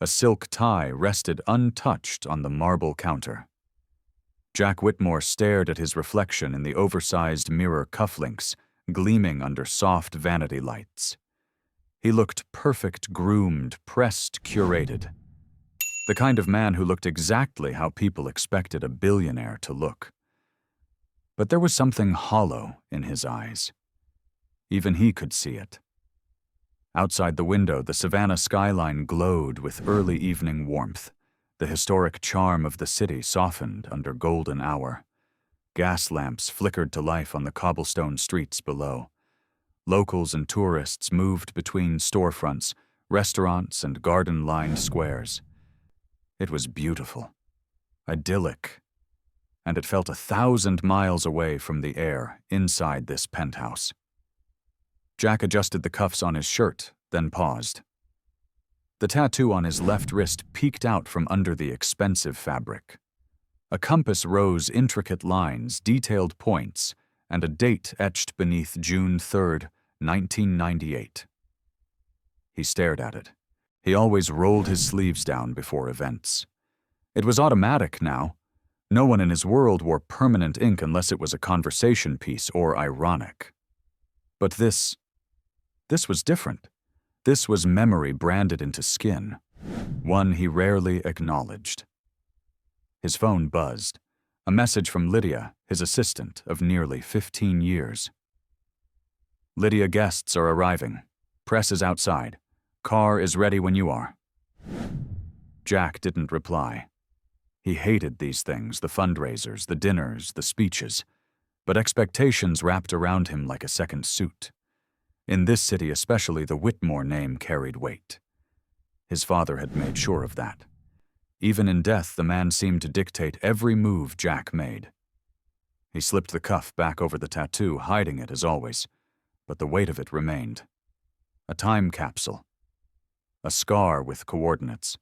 A silk tie rested untouched on the marble counter. Jack Whitmore stared at his reflection in the oversized mirror cufflinks, gleaming under soft vanity lights. He looked perfect, groomed, pressed, curated. The kind of man who looked exactly how people expected a billionaire to look. But there was something hollow in his eyes. Even he could see it. Outside the window, the Savannah skyline glowed with early evening warmth. The historic charm of the city softened under golden hour. Gas lamps flickered to life on the cobblestone streets below. Locals and tourists moved between storefronts, restaurants, and garden-lined squares. It was beautiful, idyllic, and it felt 1,000 miles away from the air inside this penthouse. Jack adjusted the cuffs on his shirt, then paused. The tattoo on his left wrist peeked out from under the expensive fabric. A compass rose intricate lines, detailed points, and a date etched beneath June 3rd, 1998. He stared at it. He always rolled his sleeves down before events. It was automatic now. No one in his world wore permanent ink unless it was a conversation piece or ironic. But this was different. This was memory branded into skin, one he rarely acknowledged. His phone buzzed. A message from Lydia, his assistant of nearly 15 years. "Lydia, guests are arriving. Press is outside. Car is ready when you are." Jack didn't reply. He hated these things, the fundraisers, the dinners, the speeches, but expectations wrapped around him like a second suit. In this city especially, the Whitmore name carried weight. His father had made sure of that. Even in death, the man seemed to dictate every move Jack made. He slipped the cuff back over the tattoo, hiding it as always, but the weight of it remained. A time capsule. A scar with coordinates.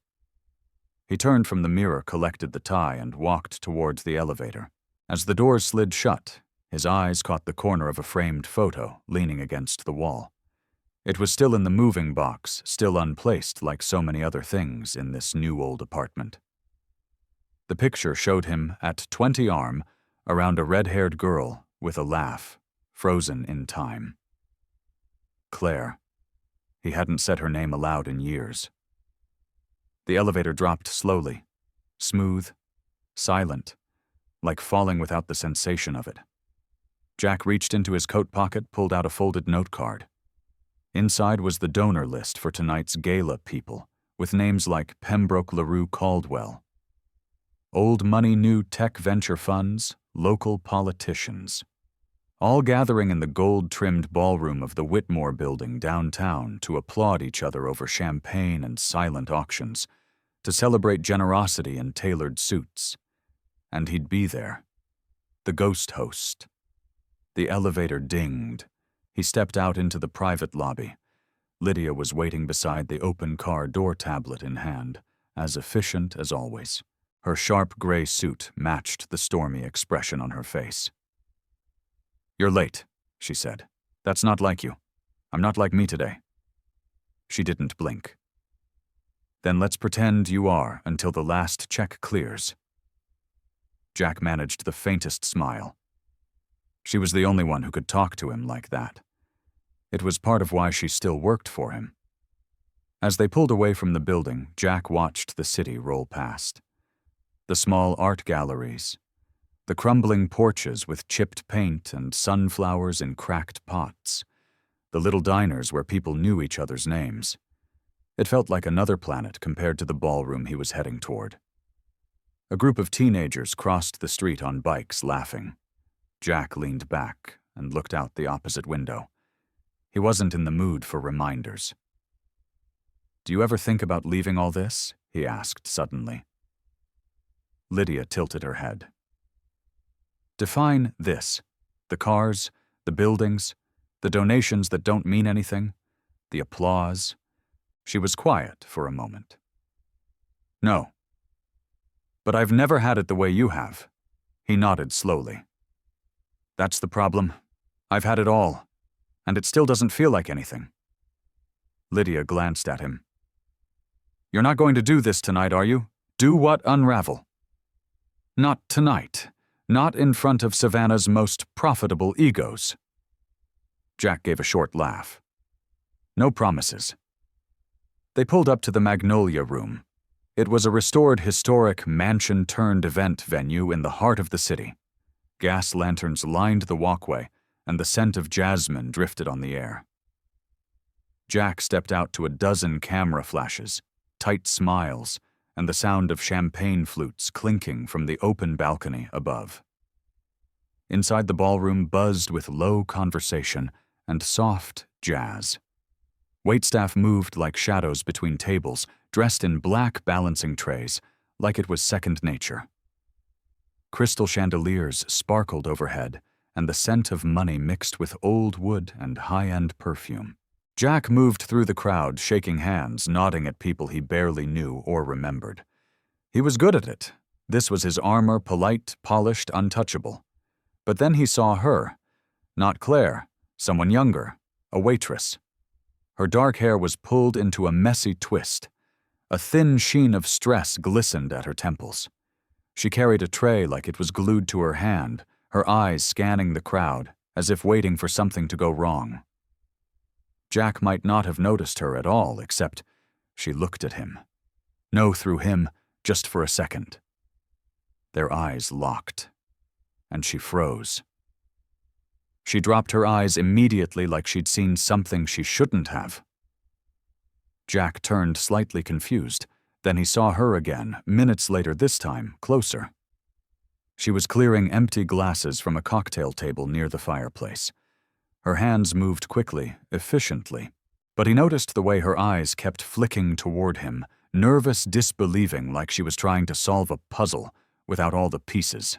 He turned from the mirror, collected the tie, and walked towards the elevator. As the doors slid shut, his eyes caught the corner of a framed photo leaning against the wall. It was still in the moving box, still unplaced like so many other things in this new old apartment. The picture showed him at 20 arm around a red-haired girl with a laugh, frozen in time. Claire. He hadn't said her name aloud in years. The elevator dropped slowly, smooth, silent, like falling without the sensation of it. Jack reached into his coat pocket, pulled out a folded note card. Inside was the donor list for tonight's gala people, with names like Pembroke LaRue Caldwell. Old money, new tech venture funds, local politicians. All gathering in the gold-trimmed ballroom of the Whitmore building downtown to applaud each other over champagne and silent auctions, to celebrate generosity in tailored suits. And he'd be there. The ghost host. The elevator dinged. He stepped out into the private lobby. Lydia was waiting beside the open car door tablet in hand, as efficient as always. Her sharp gray suit matched the stormy expression on her face. "You're late," she said. "That's not like you. I'm not like me today." She didn't blink. "Then let's pretend you are until the last check clears." Jack managed the faintest smile. She was the only one who could talk to him like that. It was part of why she still worked for him. As they pulled away from the building, Jack watched the city roll past. The small art galleries, the crumbling porches with chipped paint and sunflowers in cracked pots, the little diners where people knew each other's names. It felt like another planet compared to the ballroom he was heading toward. A group of teenagers crossed the street on bikes, laughing. Jack leaned back and looked out the opposite window. He wasn't in the mood for reminders. "Do you ever think about leaving all this?" he asked suddenly. Lydia tilted her head. "Define this. The cars, the buildings, the donations that don't mean anything, the applause." She was quiet for a moment. "No. But I've never had it the way you have." He nodded slowly. "That's the problem. I've had it all, and it still doesn't feel like anything." Lydia glanced at him. You're not going to do this tonight, are you? Do what, Unravel? Not tonight. Not in front of Savannah's most profitable egos. Jack gave a short laugh. No promises. They pulled up to the Magnolia Room. It was a restored historic mansion-turned-event venue in the heart of the city. Gas lanterns lined the walkway, and the scent of jasmine drifted on the air. Jack stepped out to a dozen camera flashes, tight smiles, and the sound of champagne flutes clinking from the open balcony above. Inside the ballroom buzzed with low conversation and soft jazz. Waitstaff moved like shadows between tables, dressed in black balancing trays, like it was second nature. Crystal chandeliers sparkled overhead, and the scent of money mixed with old wood and high-end perfume. Jack moved through the crowd, shaking hands, nodding at people he barely knew or remembered. He was good at it. This was his armor, polite, polished, untouchable. But then he saw her. Not Claire, someone younger, a waitress. Her dark hair was pulled into a messy twist. A thin sheen of stress glistened at her temples. She carried a tray like it was glued to her hand, her eyes scanning the crowd, as if waiting for something to go wrong. Jack might not have noticed her at all, except she looked at him. No, through him, just for a second. Their eyes locked, and she froze. She dropped her eyes immediately like she'd seen something she shouldn't have. Jack turned slightly confused. Then he saw her again, minutes later this time, closer. She was clearing empty glasses from a cocktail table near the fireplace. Her hands moved quickly, efficiently, but he noticed the way her eyes kept flicking toward him, nervous disbelieving like she was trying to solve a puzzle without all the pieces.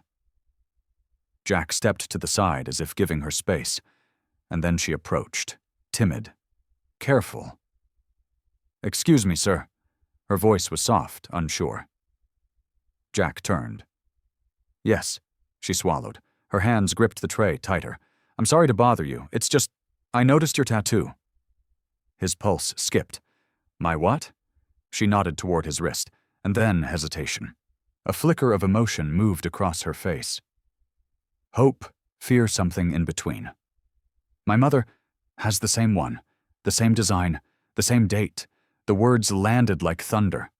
Jack stepped to the side as if giving her space, and then she approached, timid, careful. "Excuse me, sir." Her voice was soft, unsure. Jack turned. "Yes," she swallowed. Her hands gripped the tray tighter. "I'm sorry to bother you. It's just, I noticed your tattoo." His pulse skipped. "My what?" She nodded toward his wrist, and then hesitation. A flicker of emotion moved across her face. Hope, fear, something in between. "My mother has the same one, the same design, the same date." The words landed like thunder.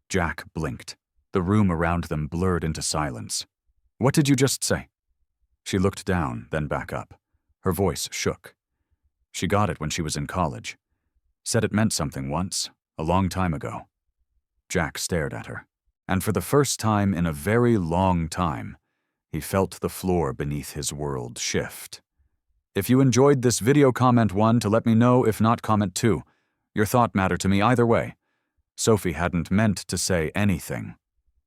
Jack blinked. The room around them blurred into silence. "What did you just say?" She looked down, then back up. Her voice shook. She got it when she was in college. Said it meant something once, a long time ago. Jack stared at her, and for the first time in a very long time, he felt the floor beneath his world shift. If you enjoyed this video, comment 1 to let me know. If not, comment 2. Your thought mattered to me either way. Sophie hadn't meant to say anything.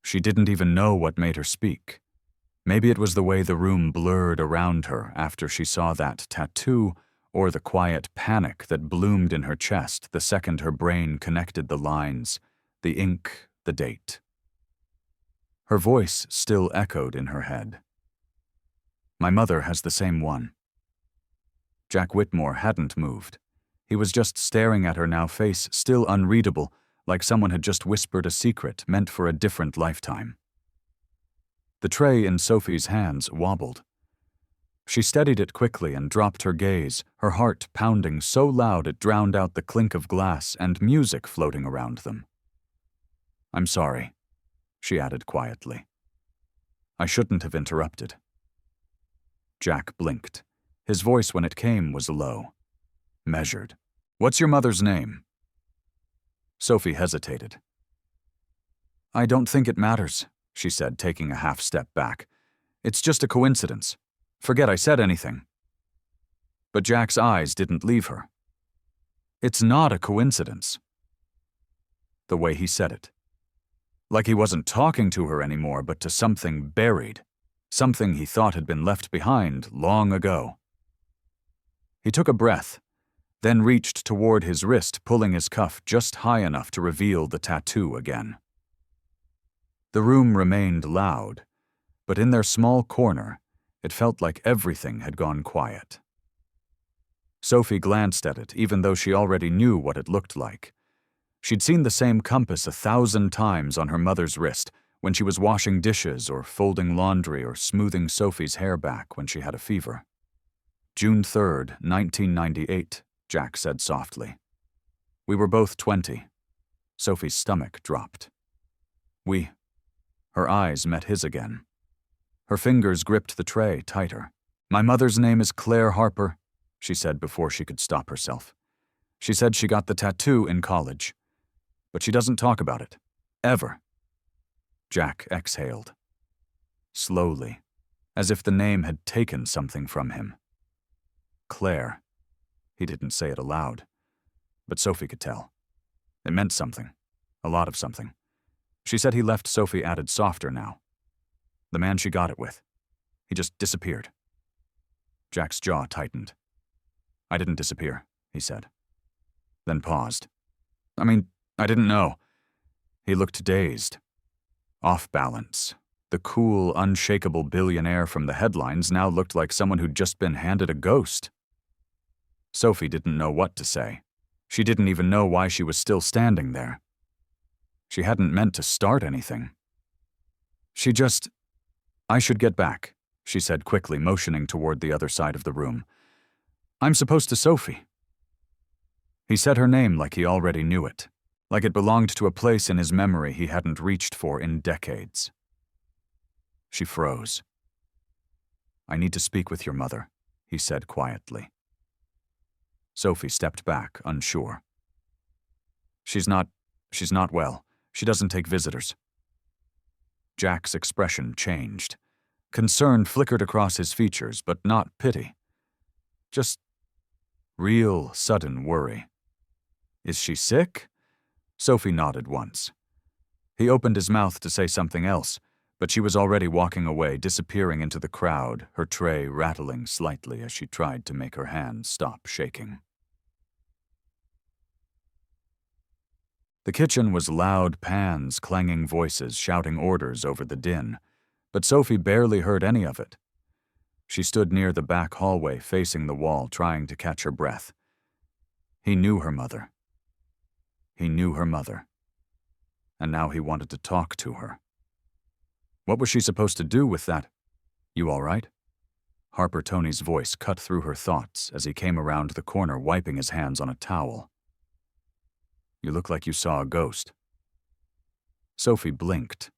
She didn't even know what made her speak. Maybe it was the way the room blurred around her after she saw that tattoo, or the quiet panic that bloomed in her chest the second her brain connected the lines, the ink, the date. Her voice still echoed in her head. "My mother has the same one." Jack Whitmore hadn't moved. He was just staring at her now, face still unreadable, like someone had just whispered a secret meant for a different lifetime. The tray in Sophie's hands wobbled. She steadied it quickly and dropped her gaze, her heart pounding so loud it drowned out the clink of glass and music floating around them. "I'm sorry," she added quietly. "I shouldn't have interrupted." Jack blinked. His voice when it came was low, measured. "What's your mother's name?" Sophie hesitated. "I don't think it matters," she said, taking a half step back. "It's just a coincidence. Forget I said anything." But Jack's eyes didn't leave her. "It's not a coincidence." The way he said it. Like he wasn't talking to her anymore, but to something buried, something he thought had been left behind long ago. He took a breath, then reached toward his wrist, pulling his cuff just high enough to reveal the tattoo again. The room remained loud, but in their small corner, it felt like everything had gone quiet. Sophie glanced at it, even though she already knew what it looked like. She'd seen the same compass 1,000 times on her mother's wrist when she was washing dishes or folding laundry or smoothing Sophie's hair back when she had a fever. June 3rd, 1998, Jack said softly. We were both 20. Sophie's stomach dropped. Her eyes met his again. Her fingers gripped the tray tighter. My mother's name is Claire Harper, she said before she could stop herself. She said she got the tattoo in college. But she doesn't talk about it. Ever. Jack exhaled. Slowly, as if the name had taken something from him. Claire. He didn't say it aloud. But Sophie could tell. It meant something. A lot of something. She said he left Sophie added softer now. The man she got it with. He just disappeared. Jack's jaw tightened. I didn't disappear, he said. Then paused. I didn't know. He looked dazed. Off balance. The cool, unshakable billionaire from the headlines now looked like someone who'd just been handed a ghost. Sophie didn't know what to say. She didn't even know why she was still standing there. She hadn't meant to start anything. I should get back, she said quickly, motioning toward the other side of the room. I'm supposed to Sophie. He said her name like he already knew it, like it belonged to a place in his memory he hadn't reached for in decades. She froze. I need to speak with your mother, he said quietly. Sophie stepped back, unsure. She's not well. She doesn't take visitors. Jack's expression changed. Concern flickered across his features, but not pity. Just real, sudden worry. Is she sick? Sophie nodded once. He opened his mouth to say something else, but she was already walking away, disappearing into the crowd, her tray rattling slightly as she tried to make her hands stop shaking. The kitchen was loud pans, clanging voices, shouting orders over the din, but Sophie barely heard any of it. She stood near the back hallway, facing the wall, trying to catch her breath. He knew her mother. He knew her mother. And now he wanted to talk to her. What was she supposed to do with that? You all right? Harper Tony's voice cut through her thoughts as he came around the corner, wiping his hands on a towel. You look like you saw a ghost. Sophie blinked.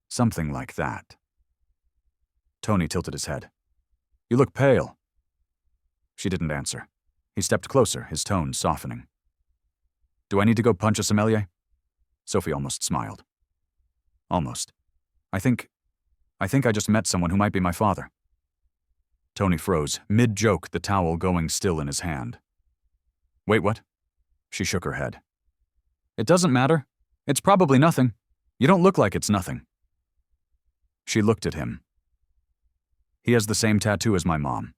Something like that. Tony tilted his head. You look pale. She didn't answer. He stepped closer, his tone softening. Do I need to go punch a sommelier? Sophie almost smiled. Almost. I think I just met someone who might be my father. Tony froze, mid-joke, the towel going still in his hand. Wait, what? She shook her head. It doesn't matter. It's probably nothing. You don't look like it's nothing. She looked at him. He has the same tattoo as my mom.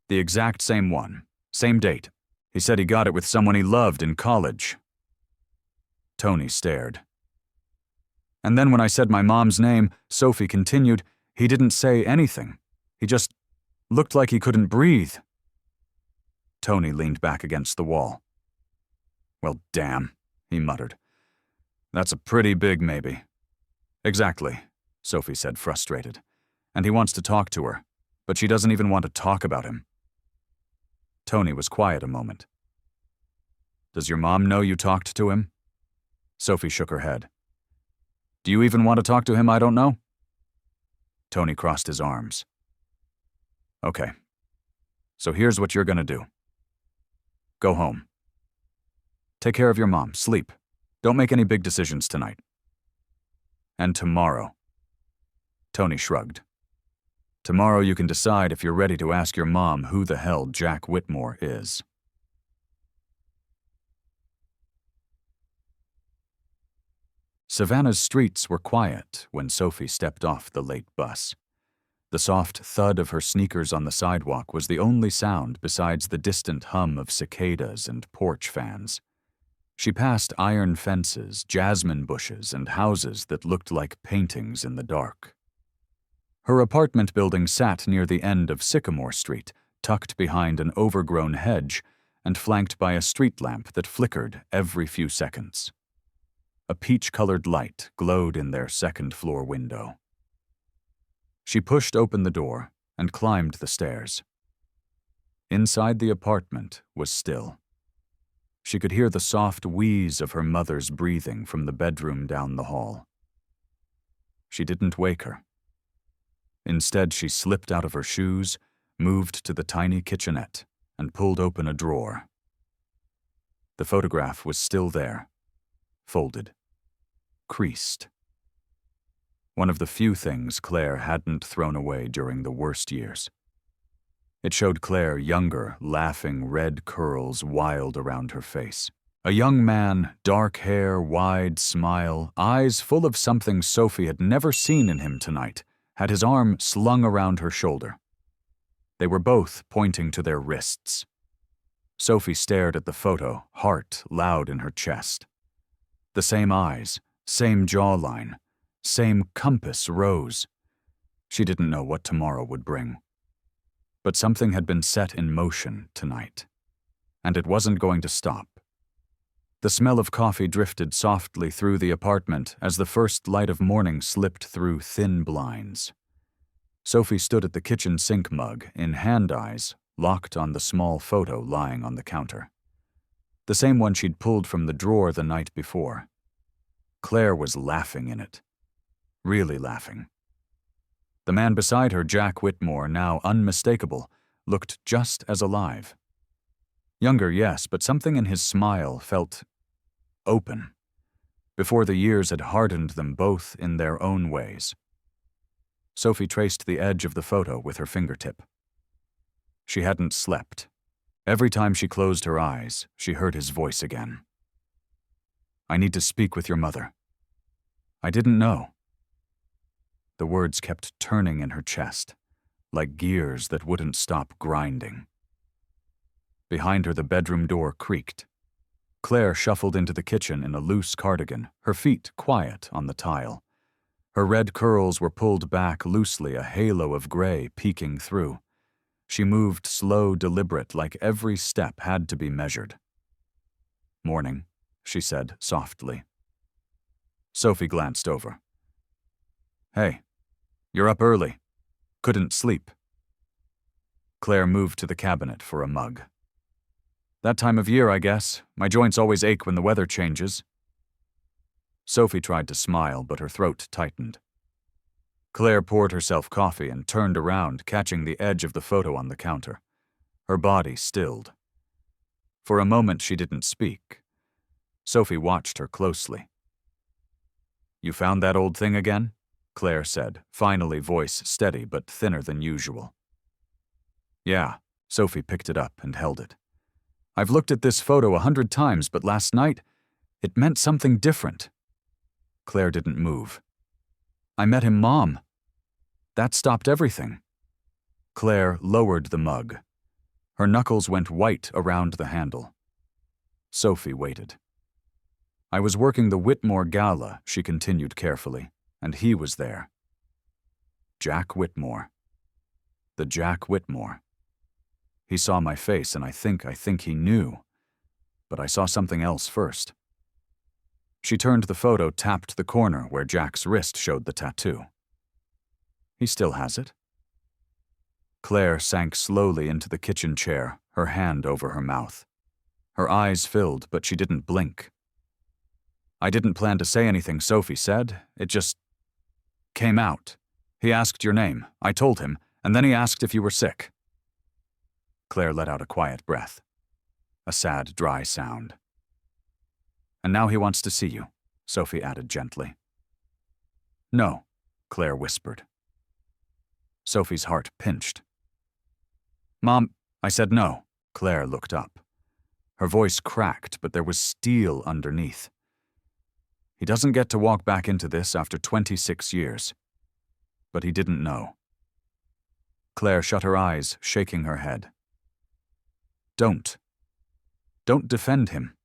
The exact same one. Same date. He said he got it with someone he loved in college. Tony stared. And then when I said my mom's name, Sophie continued, he didn't say anything. He just looked like he couldn't breathe. Tony leaned back against the wall. Well, damn, he muttered. That's a pretty big maybe. Exactly, Sophie said, frustrated. And he wants to talk to her, but she doesn't even want to talk about him. Tony was quiet a moment. Does your mom know you talked to him? Sophie shook her head. Do you even want to talk to him? I don't know. Tony crossed his arms. Okay. So here's what you're gonna do. Go home. Take care of your mom. Sleep. Don't make any big decisions tonight. And tomorrow. Tony shrugged. Tomorrow you can decide if you're ready to ask your mom who the hell Jack Whitmore is. Savannah's streets were quiet when Sophie stepped off the late bus. The soft thud of her sneakers on the sidewalk was the only sound besides the distant hum of cicadas and porch fans. She passed iron fences, jasmine bushes, and houses that looked like paintings in the dark. Her apartment building sat near the end of Sycamore Street, tucked behind an overgrown hedge, and flanked by a street lamp that flickered every few seconds. A peach-colored light glowed in their second-floor window. She pushed open the door and climbed the stairs. Inside the apartment was still. She could hear the soft wheeze of her mother's breathing from the bedroom down the hall. She didn't wake her. Instead, she slipped out of her shoes, moved to the tiny kitchenette, and pulled open a drawer. The photograph was still there, folded, creased. One of the few things Claire hadn't thrown away during the worst years. It showed Claire younger, laughing, red curls wild around her face. A young man, dark hair, wide smile, eyes full of something Sophie had never seen in him tonight, had his arm slung around her shoulder. They were both pointing to their wrists. Sophie stared at the photo, heart loud in her chest. The same eyes, same jawline, same compass rose. She didn't know what tomorrow would bring. But something had been set in motion tonight, and it wasn't going to stop. The smell of coffee drifted softly through the apartment as the first light of morning slipped through thin blinds. Sophie stood at the kitchen sink mug, in hand eyes, locked on the small photo lying on the counter. The same one she'd pulled from the drawer the night before. Claire was laughing in it. Really laughing. The man beside her, Jack Whitmore, now unmistakable, looked just as alive. Younger, yes, but something in his smile felt open, before the years had hardened them both in their own ways. Sophie traced the edge of the photo with her fingertip. She hadn't slept. Every time she closed her eyes, she heard his voice again. "I need to speak with your mother. I didn't know." The words kept turning in her chest, like gears that wouldn't stop grinding. Behind her, the bedroom door creaked. Claire shuffled into the kitchen in a loose cardigan, her feet quiet on the tile. Her red curls were pulled back loosely, a halo of gray peeking through. She moved slow, deliberate, like every step had to be measured. "Morning," she said softly. Sophie glanced over. "Hey, you're up early. Couldn't sleep." Claire moved to the cabinet for a mug. "That time of year, I guess. My joints always ache when the weather changes." Sophie tried to smile, but her throat tightened. Claire poured herself coffee and turned around, catching the edge of the photo on the counter. Her body stilled. For a moment, she didn't speak. Sophie watched her closely. "You found that old thing again?" Claire said, finally, voice steady but thinner than usual. "Yeah." Sophie picked it up and held it. "I've looked at this photo 100 times, but last night, it meant something different." Claire didn't move. "I met him, Mom. That stopped everything." Claire lowered the mug. Her knuckles went white around the handle. Sophie waited. "I was working the Whitmore Gala," she continued carefully, "and he was there." Jack Whitmore. The Jack Whitmore. He saw my face, and I think he knew. But I saw something else first. She turned the photo, tapped the corner where Jack's wrist showed the tattoo. "He still has it." Claire sank slowly into the kitchen chair, her hand over her mouth. Her eyes filled, but she didn't blink. "I didn't plan to say anything," Sophie said. "It just came out. He asked your name. I told him, and then he asked if you were sick." Claire let out a quiet breath. A sad, dry sound. "And now he wants to see you," Sophie added gently. "No," Claire whispered. Sophie's heart pinched. "Mom," I said no. Claire looked up. Her voice cracked, but there was steel underneath. "He doesn't get to walk back into this after 26 years. But he didn't know." Claire shut her eyes, shaking her head. Don't defend him.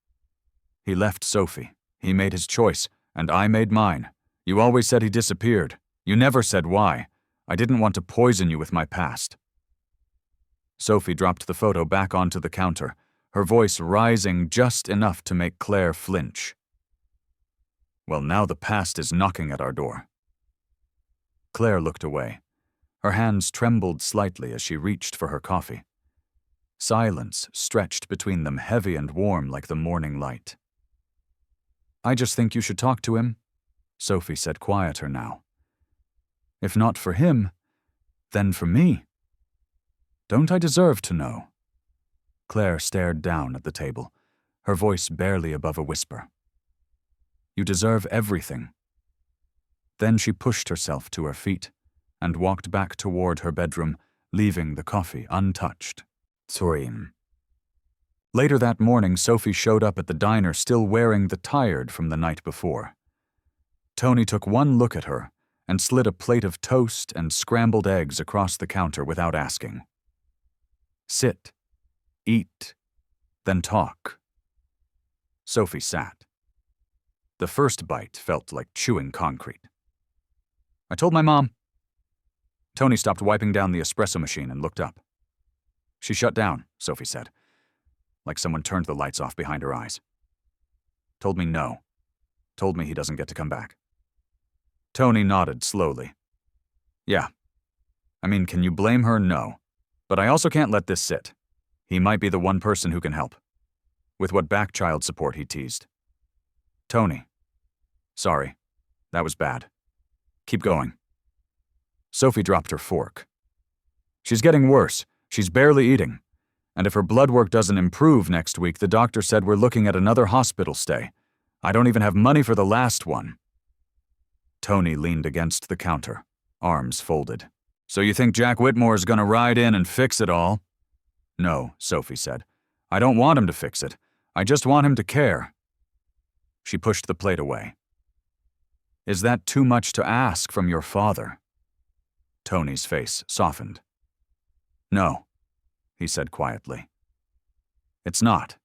He left Sophie. He made his choice, and I made mine. You always said he disappeared. You never said why. I didn't want to poison you with my past." Sophie dropped the photo back onto the counter, her voice rising just enough to make Claire flinch. Well, now the past is knocking at our door. Claire looked away. Her hands trembled slightly as she reached for her coffee. Silence stretched between them, heavy and warm like the morning light. I just think you should talk to him, Sophie said, quieter now. If not for him, then for me. Don't I deserve to know? Claire stared down at the table, her voice barely above a whisper. You deserve everything. Then she pushed herself to her feet and walked back toward her bedroom, leaving the coffee untouched. Tsurim. Later that morning, Sophie showed up at the diner still wearing the tired from the night before. Tony took one look at her and slid a plate of toast and scrambled eggs across the counter without asking. Sit, eat, then talk. Sophie sat. The first bite felt like chewing concrete. I told my mom. Tony stopped wiping down the espresso machine and looked up. She shut down, Sophie said, like someone turned the lights off behind her eyes. Told me no. Told me he doesn't get to come back. Tony nodded slowly. Yeah. I mean, can you blame her? No. But I also can't let this sit. He might be the one person who can help. With what back child support, he teased. Tony. Sorry. That was bad. Keep going. Sophie dropped her fork. She's getting worse. She's barely eating. And if her blood work doesn't improve next week, the doctor said we're looking at another hospital stay. I don't even have money for the last one. Tony leaned against the counter, arms folded. So you think Jack Whitmore's gonna ride in and fix it all? No, Sophie said. I don't want him to fix it. I just want him to care. She pushed the plate away. Is that too much to ask from your father? Tony's face softened. No, he said quietly. It's not.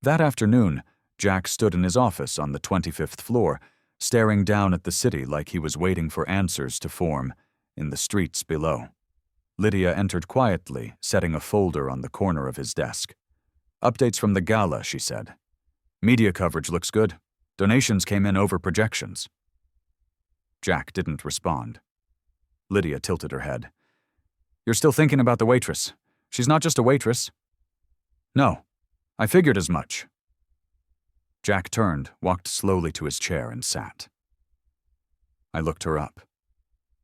That afternoon, Jack stood in his office on the 25th floor, staring down at the city like he was waiting for answers to form in the streets below. Lydia entered quietly, setting a folder on the corner of his desk. Updates from the gala, she said. Media coverage looks good. Donations came in over projections. Jack didn't respond. Lydia tilted her head. You're still thinking about the waitress. She's not just a waitress. No, I figured as much. Jack turned, walked slowly to his chair, and sat. I looked her up.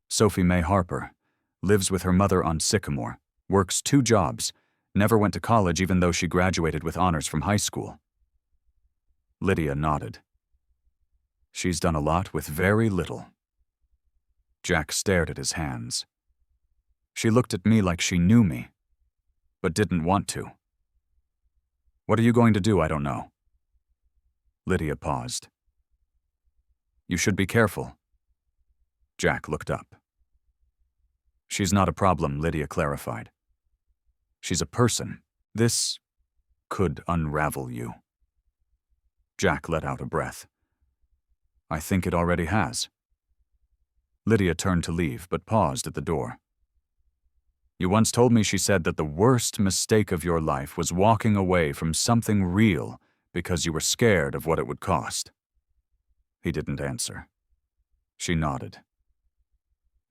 Sophie May Harper, lives with her mother on Sycamore, works 2 jobs, never went to college even though she graduated with honors from high school. Lydia nodded. She's done a lot with very little. Jack stared at his hands. She looked at me like she knew me, but didn't want to. What are you going to do? I don't know. Lydia paused. You should be careful. Jack looked up. She's not a problem, Lydia clarified. She's a person. This could unravel you. Jack let out a breath. I think it already has. Lydia turned to leave, but paused at the door. You once told me, she said, that the worst mistake of your life was walking away from something real because you were scared of what it would cost. He didn't answer. She nodded.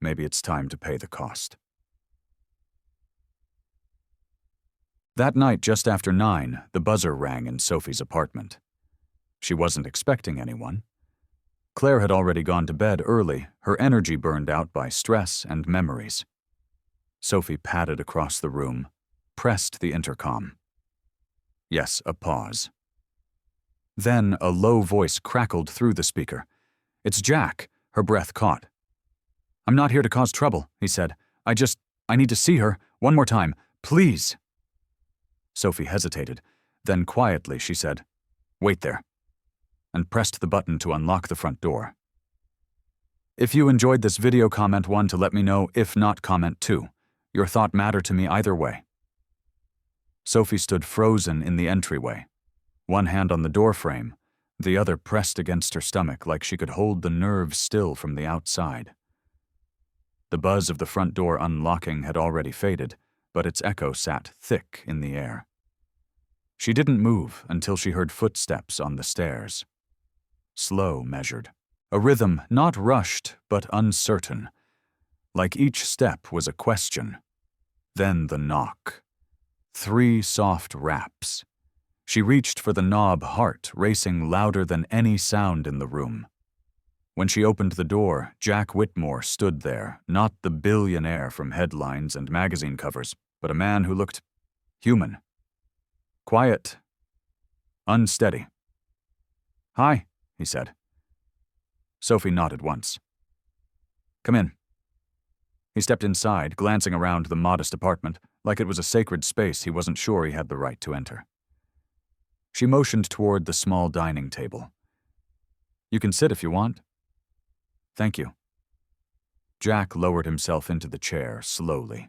Maybe it's time to pay the cost. That night, just after 9, the buzzer rang in Sophie's apartment. She wasn't expecting anyone. Claire had already gone to bed early, her energy burned out by stress and memories. Sophie padded across the room, pressed the intercom. Yes, a pause. Then a low voice crackled through the speaker. It's Jack, her breath caught. I'm not here to cause trouble, he said. I need to see her, one more time, please. Sophie hesitated. Then quietly she said, Wait there, and pressed the button to unlock the front door. If you enjoyed this video, comment 1 to let me know. If not, comment 2. Your thought matter to me either way. Sophie stood frozen in the entryway, one hand on the doorframe, the other pressed against her stomach like she could hold the nerves still from the outside. The buzz of the front door unlocking had already faded, but its echo sat thick in the air. She didn't move until she heard footsteps on the stairs. Slow measured. A rhythm not rushed, but uncertain. Like each step was a question. Then the knock. 3 soft raps. She reached for the knob, heart racing louder than any sound in the room. When she opened the door, Jack Whitmore stood there, not the billionaire from headlines and magazine covers, but a man who looked human. Quiet. Unsteady. "Hi," he said. Sophie nodded once. "Come in." He stepped inside, glancing around the modest apartment, like it was a sacred space he wasn't sure he had the right to enter. She motioned toward the small dining table. "You can sit if you want." "Thank you." Jack lowered himself into the chair, slowly.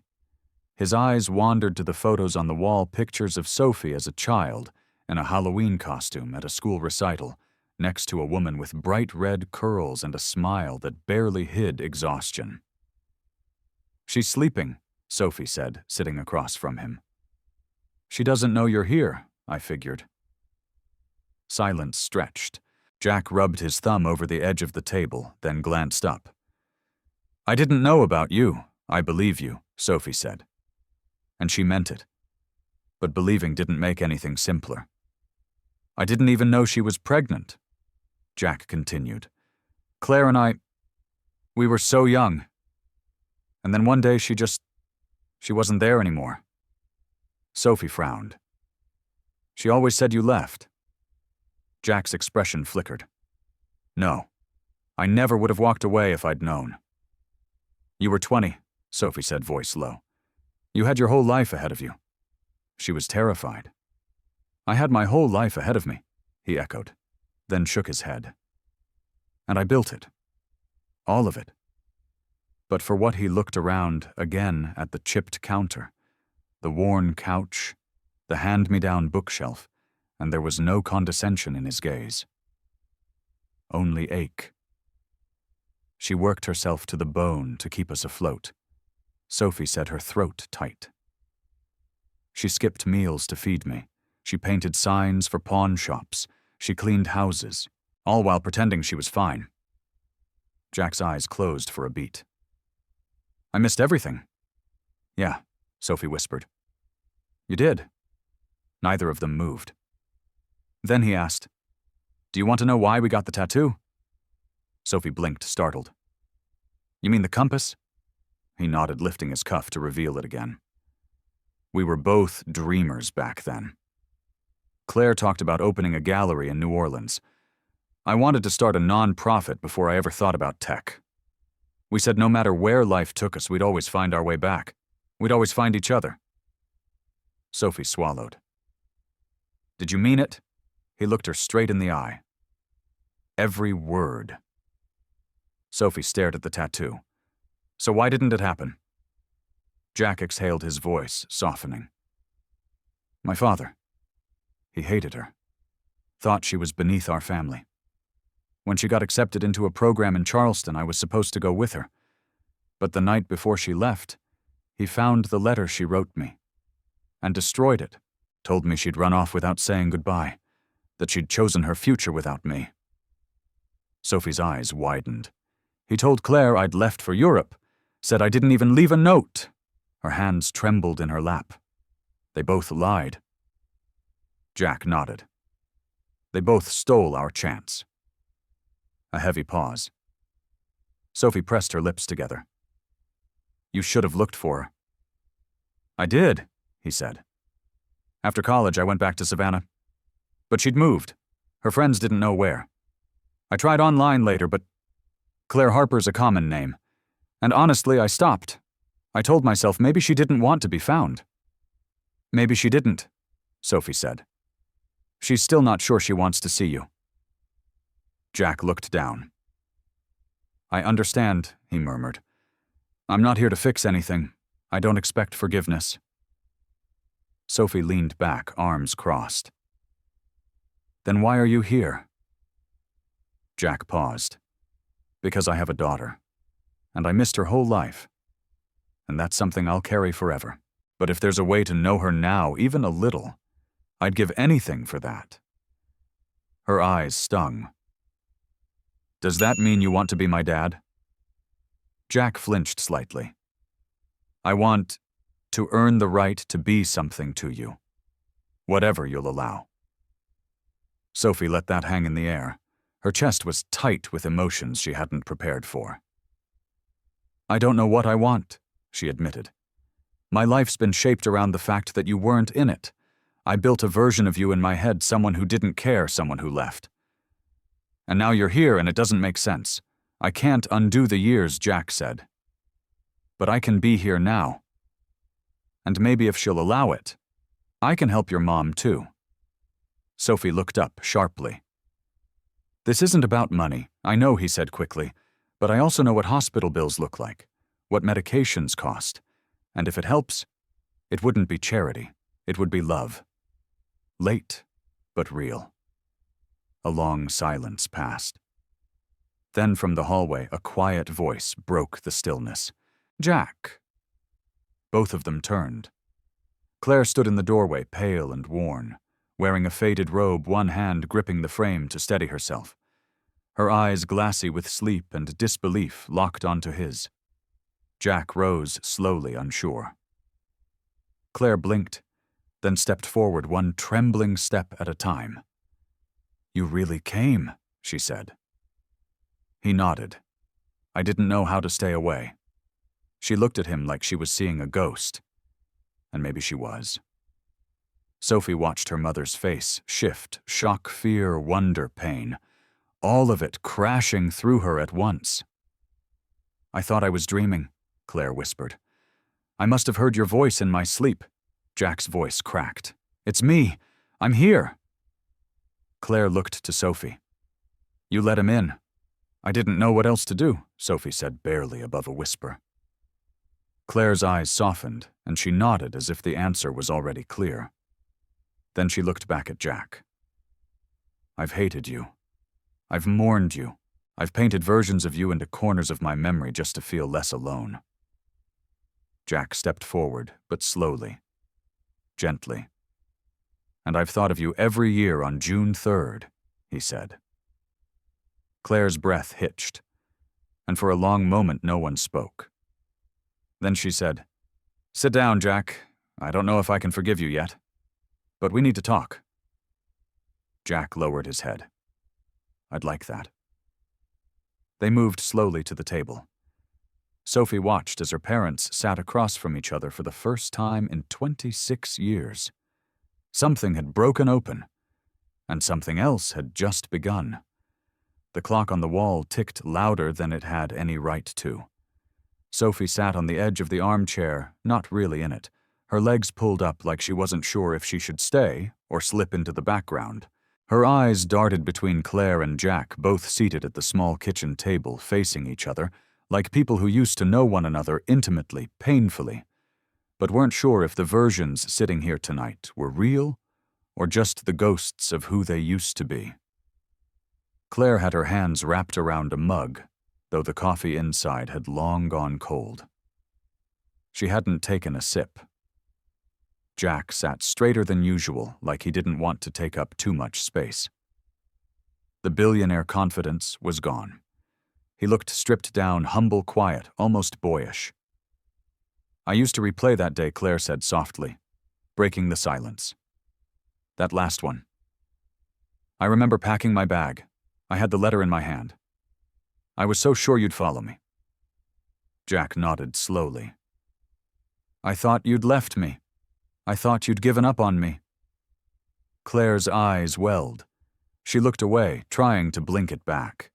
His eyes wandered to the photos on the wall, pictures of Sophie as a child, in a Halloween costume at a school recital, next to a woman with bright red curls and a smile that barely hid exhaustion. "She's sleeping," Sophie said, sitting across from him. "She doesn't know you're here," I figured. Silence stretched. Jack rubbed his thumb over the edge of the table, then glanced up. "I didn't know about you. I believe you," Sophie said. And she meant it. But believing didn't make anything simpler. "I didn't even know she was pregnant," Jack continued. "Claire and we were so young. And then one day she wasn't there anymore." Sophie frowned. "She always said you left." Jack's expression flickered. "No, I never would have walked away if I'd known." "You were 20, Sophie said, voice low. "You had your whole life ahead of you." She was terrified. "I had my whole life ahead of me," he echoed, then shook his head. "And I built it. All of it." But for what he looked around again at the chipped counter, the worn couch, the hand-me-down bookshelf, and there was no condescension in his gaze. Only ache. "She worked herself to the bone to keep us afloat." Sophie said, her throat tight. "She skipped meals to feed me. She painted signs for pawn shops. She cleaned houses, all while pretending she was fine." Jack's eyes closed for a beat. "I missed everything." "Yeah," Sophie whispered. "You did." Neither of them moved. Then he asked, "Do you want to know why we got the tattoo?" Sophie blinked, startled. "You mean the compass?" He nodded, lifting his cuff to reveal it again. "We were both dreamers back then. Claire talked about opening a gallery in New Orleans. I wanted to start a non-profit before I ever thought about tech. We said no matter where life took us, we'd always find our way back. We'd always find each other." Sophie swallowed. "Did you mean it?" He looked her straight in the eye. "Every word." Sophie stared at the tattoo. "So why didn't it happen?" Jack exhaled, his voice softening. "My father. He hated her. Thought she was beneath our family. When she got accepted into a program in Charleston, I was supposed to go with her. But the night before she left, he found the letter she wrote me and destroyed it, told me she'd run off without saying goodbye, that she'd chosen her future without me." Sophie's eyes widened. "He told Claire I'd left for Europe, said I didn't even leave a note." Her hands trembled in her lap. "They both lied." Jack nodded. "They both stole our chance." A heavy pause. Sophie pressed her lips together. "You should have looked for her." "I did," he said. "After college, I went back to Savannah. But she'd moved. Her friends didn't know where. I tried online later, but Claire Harper's a common name. And honestly, I stopped. I told myself maybe she didn't want to be found." "Maybe she didn't," Sophie said. "She's still not sure she wants to see you." Jack looked down. "I understand," he murmured. "I'm not here to fix anything. I don't expect forgiveness." Sophie leaned back, arms crossed. "Then why are you here?" Jack paused. "Because I have a daughter, and I missed her whole life, and that's something I'll carry forever." But if there's a way to know her now, even a little, I'd give anything for that. Her eyes stung. Does that mean you want to be my dad? Jack flinched slightly. I want to earn the right to be something to you. Whatever you'll allow. Sophie let that hang in the air. Her chest was tight with emotions she hadn't prepared for. I don't know what I want, she admitted. My life's been shaped around the fact that you weren't in it. I built a version of you in my head, someone who didn't care, someone who left. And now you're here and it doesn't make sense. I can't undo the years, Jack said. But I can be here now. And maybe if she'll allow it, I can help your mom too. Sophie looked up sharply. This isn't about money, I know, he said quickly, but I also know what hospital bills look like, what medications cost, and if it helps, it wouldn't be charity, it would be love. Late, but real. A long silence passed. Then from the hallway, a quiet voice broke the stillness. Jack. Both of them turned. Claire stood in the doorway, pale and worn, wearing a faded robe, one hand gripping the frame to steady herself. Her eyes, glassy with sleep and disbelief, locked onto his. Jack rose slowly, unsure. Claire blinked, then stepped forward one trembling step at a time. You really came, she said. He nodded. I didn't know how to stay away. She looked at him like she was seeing a ghost. And maybe she was. Sophie watched her mother's face shift, shock, fear, wonder, pain, all of it crashing through her at once. I thought I was dreaming, Claire whispered. I must have heard your voice in my sleep. Jack's voice cracked. It's me. I'm here. Claire looked to Sophie. You let him in. I didn't know what else to do, Sophie said barely above a whisper. Claire's eyes softened, and she nodded as if the answer was already clear. Then she looked back at Jack. I've hated you. I've mourned you. I've painted versions of you into corners of my memory just to feel less alone. Jack stepped forward, but slowly, gently. And I've thought of you every year on June 3rd, he said. Claire's breath hitched, and for a long moment no one spoke. Then she said, Sit down, Jack. I don't know if I can forgive you yet, but we need to talk. Jack lowered his head. I'd like that. They moved slowly to the table. Sophie watched as her parents sat across from each other for the first time in 26 years. Something had broken open, and something else had just begun. The clock on the wall ticked louder than it had any right to. Sophie sat on the edge of the armchair, not really in it, her legs pulled up like she wasn't sure if she should stay or slip into the background. Her eyes darted between Claire and Jack, both seated at the small kitchen table, facing each other, like people who used to know one another intimately, painfully, but weren't sure if the versions sitting here tonight were real or just the ghosts of who they used to be. Claire had her hands wrapped around a mug, though the coffee inside had long gone cold. She hadn't taken a sip. Jack sat straighter than usual, like he didn't want to take up too much space. The billionaire confidence was gone. He looked stripped down, humble, quiet, almost boyish. I used to replay that day, Claire said softly, breaking the silence. That last one. I remember packing my bag. I had the letter in my hand. I was so sure you'd follow me. Jack nodded slowly. I thought you'd left me. I thought you'd given up on me. Claire's eyes welled. She looked away, trying to blink it back.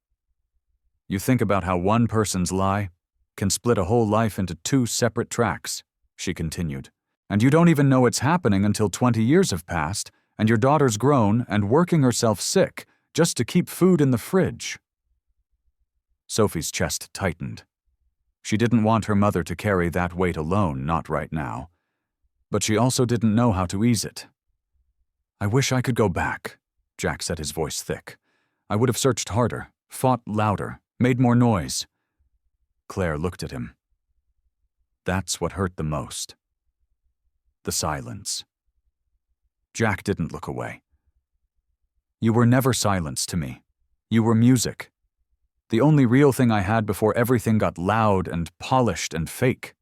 You think about how one person's lie can split a whole life into two separate tracks, she continued, and you don't even know it's happening until 20 years have passed, and your daughter's grown and working herself sick just to keep food in the fridge. Sophie's chest tightened. She didn't want her mother to carry that weight alone, not right now. But she also didn't know how to ease it. I wish I could go back, Jack said, his voice thick. I would have searched harder, fought louder, made more noise. Claire looked at him. That's what hurt the most. The silence. Jack didn't look away. You were never silence to me. You were music. The only real thing I had before everything got loud and polished and fake.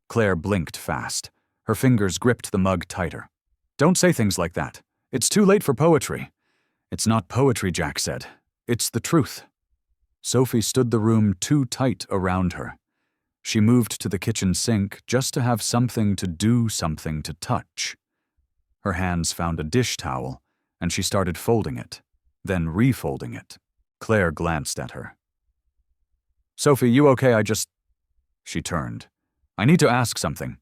Claire blinked fast. Her fingers gripped the mug tighter. Don't say things like that. It's too late for poetry. It's not poetry, Jack said. It's the truth. Sophie stood the room too tight around her. She moved to the kitchen sink just to have something to do, something to touch. Her hands found a dish towel, and she started folding it, then refolding it. Claire glanced at her. Sophie, you okay? She turned. I need to ask something.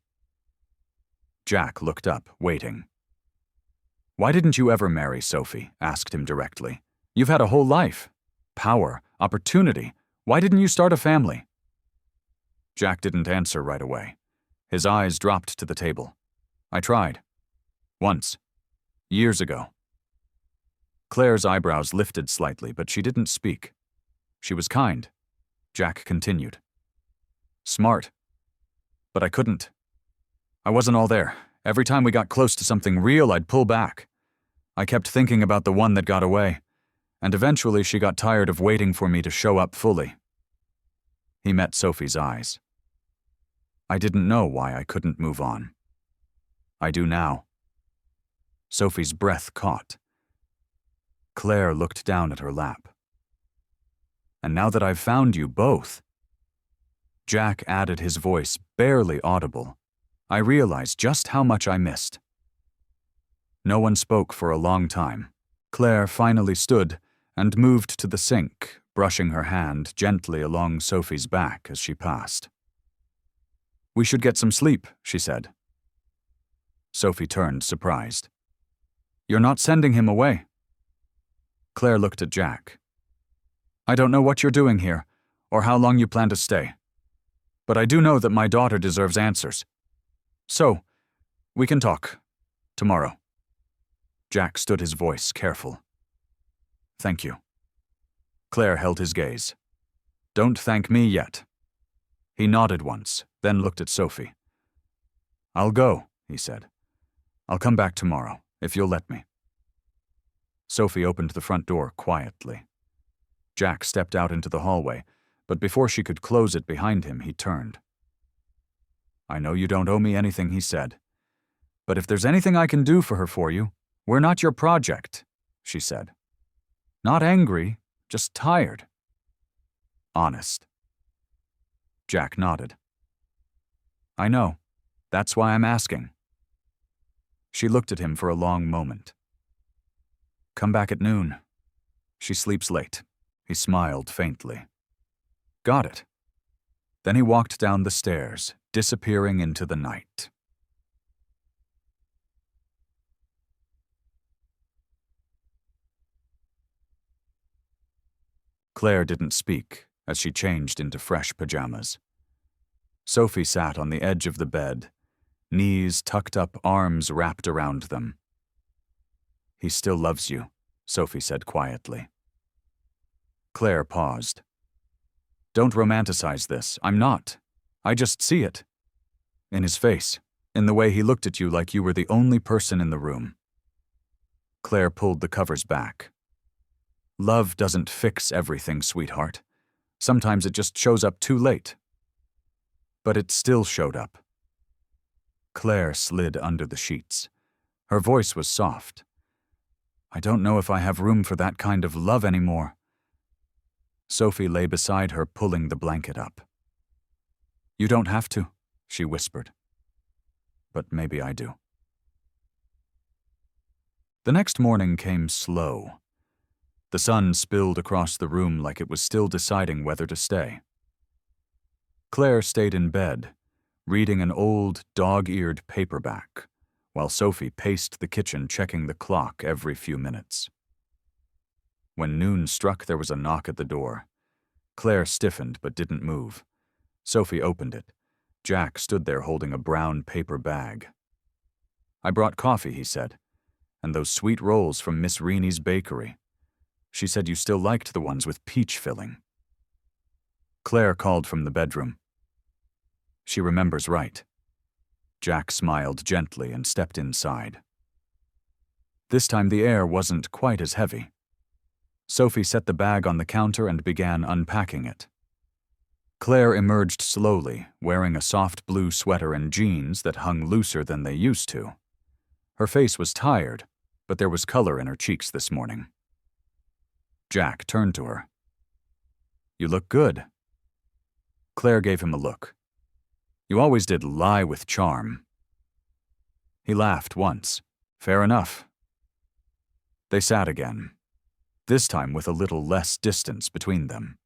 Jack looked up, waiting. Why didn't you ever marry Sophie? Asked him directly. You've had a whole life. Power, opportunity. Why didn't you start a family? Jack didn't answer right away. His eyes dropped to the table. I tried. Once. Years ago. Claire's eyebrows lifted slightly, but she didn't speak. She was kind. Jack continued. Smart. But I couldn't. I wasn't all there. Every time we got close to something real, I'd pull back. I kept thinking about the one that got away, and eventually she got tired of waiting for me to show up fully. He met Sophie's eyes. I didn't know why I couldn't move on. I do now. Sophie's breath caught. Claire looked down at her lap. And now that I've found you both, Jack added his voice, barely audible, I realized just how much I missed. No one spoke for a long time. Claire finally stood and moved to the sink, brushing her hand gently along Sophie's back as she passed. We should get some sleep, she said. Sophie turned, surprised. You're not sending him away? Claire looked at Jack. I don't know what you're doing here, or how long you plan to stay. But I do know that my daughter deserves answers. So, we can talk. Tomorrow. Jack stood his voice careful. Thank you. Claire held his gaze. Don't thank me yet. He nodded once, then looked at Sophie. I'll go, he said. I'll come back tomorrow, if you'll let me. Sophie opened the front door quietly. Jack stepped out into the hallway, but before she could close it behind him, he turned. I know you don't owe me anything, he said. But if there's anything I can do for you, we're not your project, she said. Not angry, just tired. Honest. Jack nodded. I know. That's why I'm asking. She looked at him for a long moment. Come back at noon. She sleeps late. He smiled faintly. Got it. Then he walked down the stairs, disappearing into the night. Claire didn't speak as she changed into fresh pajamas. Sophie sat on the edge of the bed, knees tucked up, arms wrapped around them. He still loves you, Sophie said quietly. Claire paused. Don't romanticize this. I'm not. I just see it. In his face, in the way he looked at you like you were the only person in the room. Claire pulled the covers back. Love doesn't fix everything, sweetheart. Sometimes it just shows up too late. But it still showed up. Claire slid under the sheets. Her voice was soft. I don't know if I have room for that kind of love anymore. Sophie lay beside her, pulling the blanket up. You don't have to, she whispered. But maybe I do. The next morning came slow. The sun spilled across the room like it was still deciding whether to stay. Claire stayed in bed, reading an old, dog-eared paperback, while Sophie paced the kitchen, checking the clock every few minutes. When noon struck, there was a knock at the door. Claire stiffened but didn't move. Sophie opened it. Jack stood there holding a brown paper bag. I brought coffee, he said, and those sweet rolls from Miss Reenie's bakery. She said you still liked the ones with peach filling. Claire called from the bedroom. She remembers right. Jack smiled gently and stepped inside. This time the air wasn't quite as heavy. Sophie set the bag on the counter and began unpacking it. Claire emerged slowly, wearing a soft blue sweater and jeans that hung looser than they used to. Her face was tired, but there was color in her cheeks this morning. Jack turned to her. "You look good." Claire gave him a look. "You always did lie with charm." He laughed once. "Fair enough." They sat again, this time with a little less distance between them.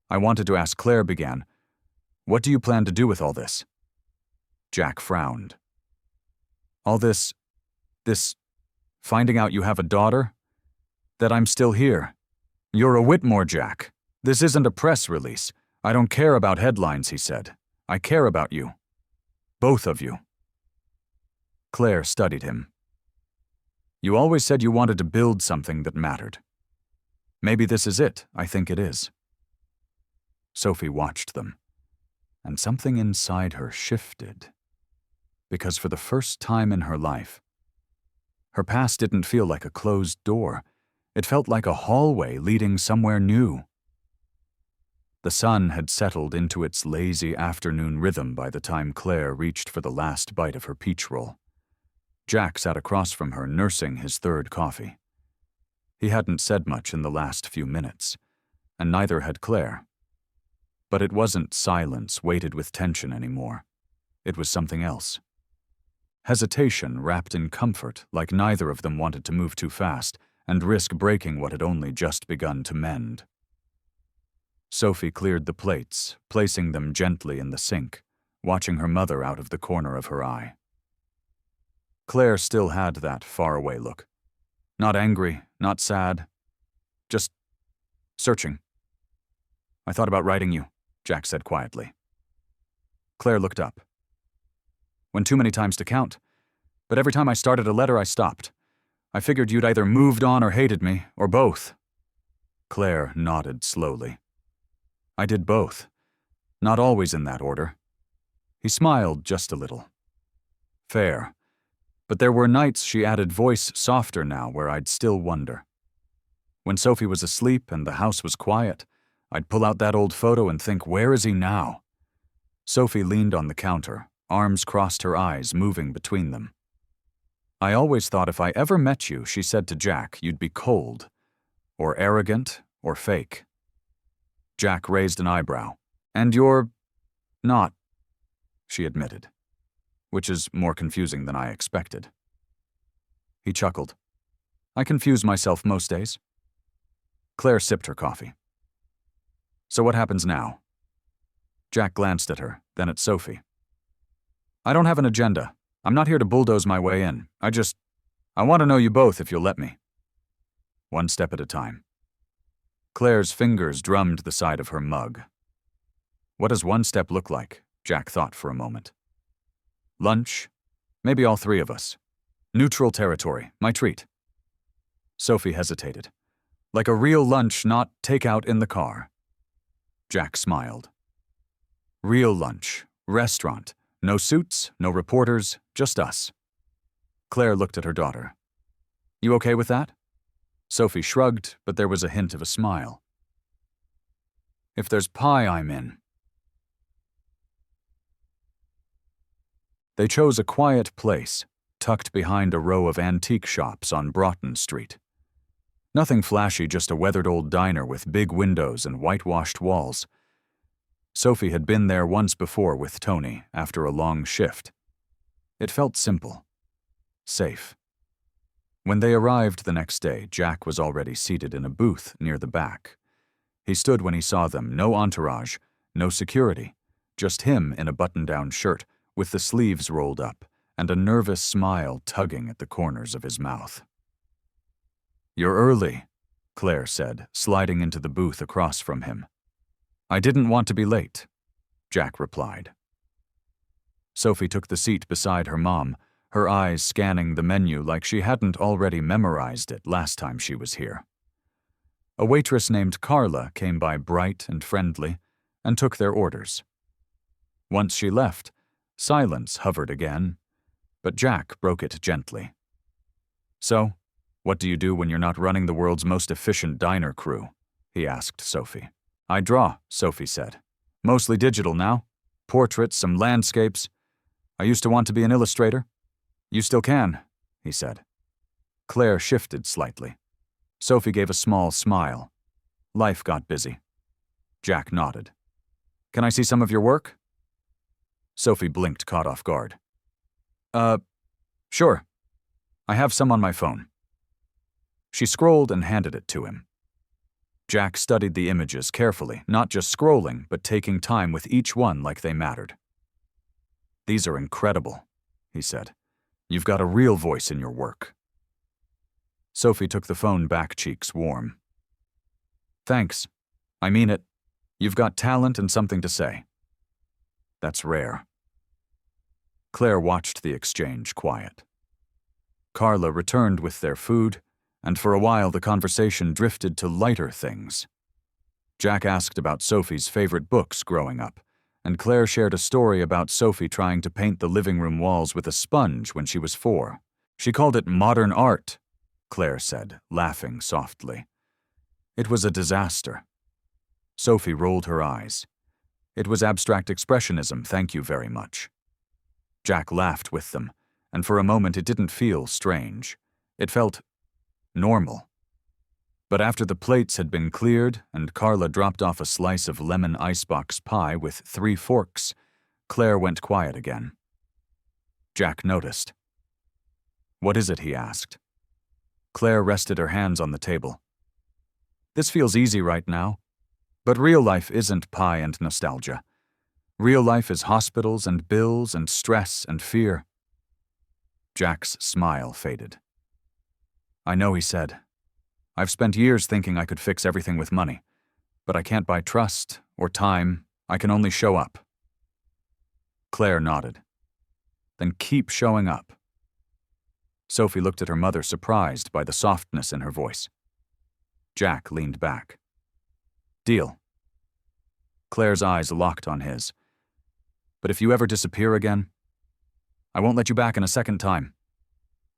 "I wanted to ask," Claire began, "what do you plan to do with all this?" Jack frowned. "All this finding out you have a daughter? That I'm still here. You're a Whitmore, Jack. This isn't a press release. I don't care about headlines," he said. "I care about you. Both of you." Claire studied him. "You always said you wanted to build something that mattered. Maybe this is it. I think it is." Sophie watched them, and something inside her shifted. Because for the first time in her life, her past didn't feel like a closed door. It felt like a hallway leading somewhere new. The sun had settled into its lazy afternoon rhythm by the time Claire reached for the last bite of her peach roll. Jack sat across from her, nursing his third coffee. He hadn't said much in the last few minutes, and neither had Claire. But it wasn't silence weighted with tension anymore. It was something else. Hesitation wrapped in comfort, like neither of them wanted to move too fast and risk breaking what had only just begun to mend. Sophie cleared the plates, placing them gently in the sink, watching her mother out of the corner of her eye. Claire still had that faraway look. Not angry, not sad, just searching. "I thought about writing you," Jack said quietly. Claire looked up. "When too many times to count. But every time I started a letter, I stopped. I figured you'd either moved on or hated me, or both." Claire nodded slowly. "I did both. Not always in that order." He smiled just a little. "Fair. But there were nights," she added, voice softer now, "where I'd still wonder. When Sophie was asleep and the house was quiet, I'd pull out that old photo and think, where is he now?" Sophie leaned on the counter, arms crossed, her eyes moving between them. "I always thought if I ever met you," she said to Jack, "you'd be cold, or arrogant, or fake." Jack raised an eyebrow. "And you're not," she admitted, "which is more confusing than I expected." He chuckled. "I confuse myself most days." Claire sipped her coffee. "So what happens now?" Jack glanced at her, then at Sophie. "I don't have an agenda. I'm not here to bulldoze my way in. I want to know you both if you'll let me. One step at a time." Claire's fingers drummed the side of her mug. What does one step look like? Jack thought for a moment. Lunch? Maybe all three of us. Neutral territory, my treat. Sophie hesitated. Like a real lunch, not takeout in the car. Jack smiled. Real lunch, restaurant, no suits, no reporters, just us. Claire looked at her daughter. You okay with that? Sophie shrugged, but there was a hint of a smile. If there's pie, I'm in. They chose a quiet place, tucked behind a row of antique shops on Broughton Street. Nothing flashy, just a weathered old diner with big windows and whitewashed walls. Sophie had been there once before with Tony after a long shift. It felt simple. Safe. When they arrived the next day, Jack was already seated in a booth near the back. He stood when he saw them, no entourage, no security, just him in a button-down shirt with the sleeves rolled up and a nervous smile tugging at the corners of his mouth. You're early, Claire said, sliding into the booth across from him. I didn't want to be late, Jack replied. Sophie took the seat beside her mom, her eyes scanning the menu like she hadn't already memorized it last time she was here. A waitress named Carla came by bright and friendly and took their orders. Once she left, Silence hovered again, but Jack broke it gently. "So, what do you do when you're not running the world's most efficient diner crew?" he asked Sophie. "I draw," Sophie said. "Mostly digital now. Portraits, some landscapes. I used to want to be an illustrator." "You still can," he said. Claire shifted slightly. Sophie gave a small smile. Life got busy. Jack nodded. "Can I see some of your work?" Sophie blinked, caught off guard. Sure. I have some on my phone." She scrolled and handed it to him. Jack studied the images carefully, not just scrolling, but taking time with each one like they mattered. "These are incredible," he said. "You've got a real voice in your work." Sophie took the phone back, cheeks warm. "Thanks. I mean it. You've got talent and something to say." "That's rare." Claire watched the exchange, quiet. Carla returned with their food, and for a while the conversation drifted to lighter things. Jack asked about Sophie's favorite books growing up, and Claire shared a story about Sophie trying to paint the living room walls with a sponge when she was 4. "She called it modern art," Claire said, laughing softly. "It was a disaster." Sophie rolled her eyes. "It was abstract expressionism, thank you very much." Jack laughed with them, and for a moment it didn't feel strange. It felt normal. But after the plates had been cleared and Carla dropped off a slice of lemon icebox pie with 3 forks, Claire went quiet again. Jack noticed. "What is it?" he asked. Claire rested her hands on the table. "This feels easy right now, but real life isn't pie and nostalgia. Real life is hospitals and bills and stress and fear." Jack's smile faded. "I know," he said. "I've spent years thinking I could fix everything with money, but I can't buy trust or time. I can only show up." Claire nodded. "Then keep showing up." Sophie looked at her mother, surprised by the softness in her voice. Jack leaned back. "Deal." Claire's eyes locked on his. "But if you ever disappear again, I won't let you back in a second time."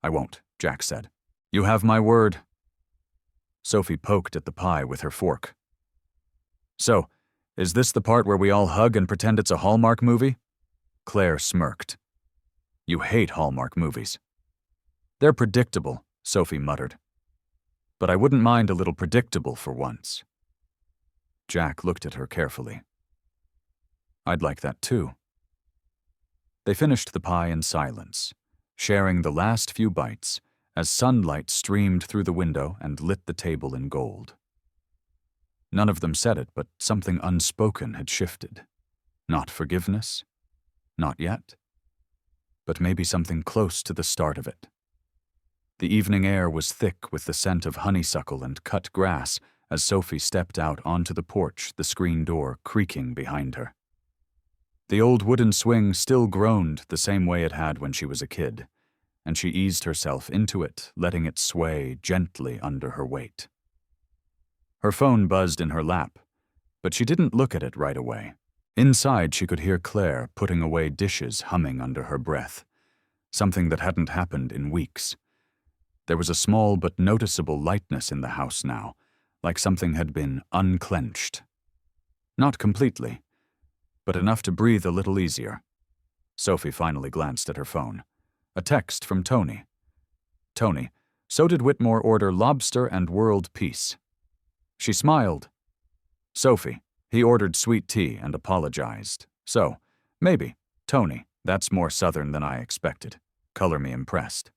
"I won't," Jack said. "You have my word." Sophie poked at the pie with her fork. "So, is this the part where we all hug and pretend it's a Hallmark movie?" Claire smirked. "You hate Hallmark movies." "They're predictable," Sophie muttered. "But I wouldn't mind a little predictable for once." Jack looked at her carefully. "I'd like that too." They finished the pie in silence, sharing the last few bites as sunlight streamed through the window and lit the table in gold. None of them said it, but something unspoken had shifted. Not forgiveness, not yet, but maybe something close to the start of it. The evening air was thick with the scent of honeysuckle and cut grass as Sophie stepped out onto the porch, the screen door creaking behind her. The old wooden swing still groaned the same way it had when she was a kid, and she eased herself into it, letting it sway gently under her weight. Her phone buzzed in her lap, but she didn't look at it right away. Inside, she could hear Claire putting away dishes, humming under her breath, something that hadn't happened in weeks. There was a small but noticeable lightness in the house now, like something had been unclenched. Not completely, but enough to breathe a little easier. Sophie finally glanced at her phone. A text from Tony. "Tony, so did Whitmore order lobster and world peace?" She smiled. "Sophie, he ordered sweet tea and apologized. So, maybe, Tony, that's more southern than I expected. Color me impressed."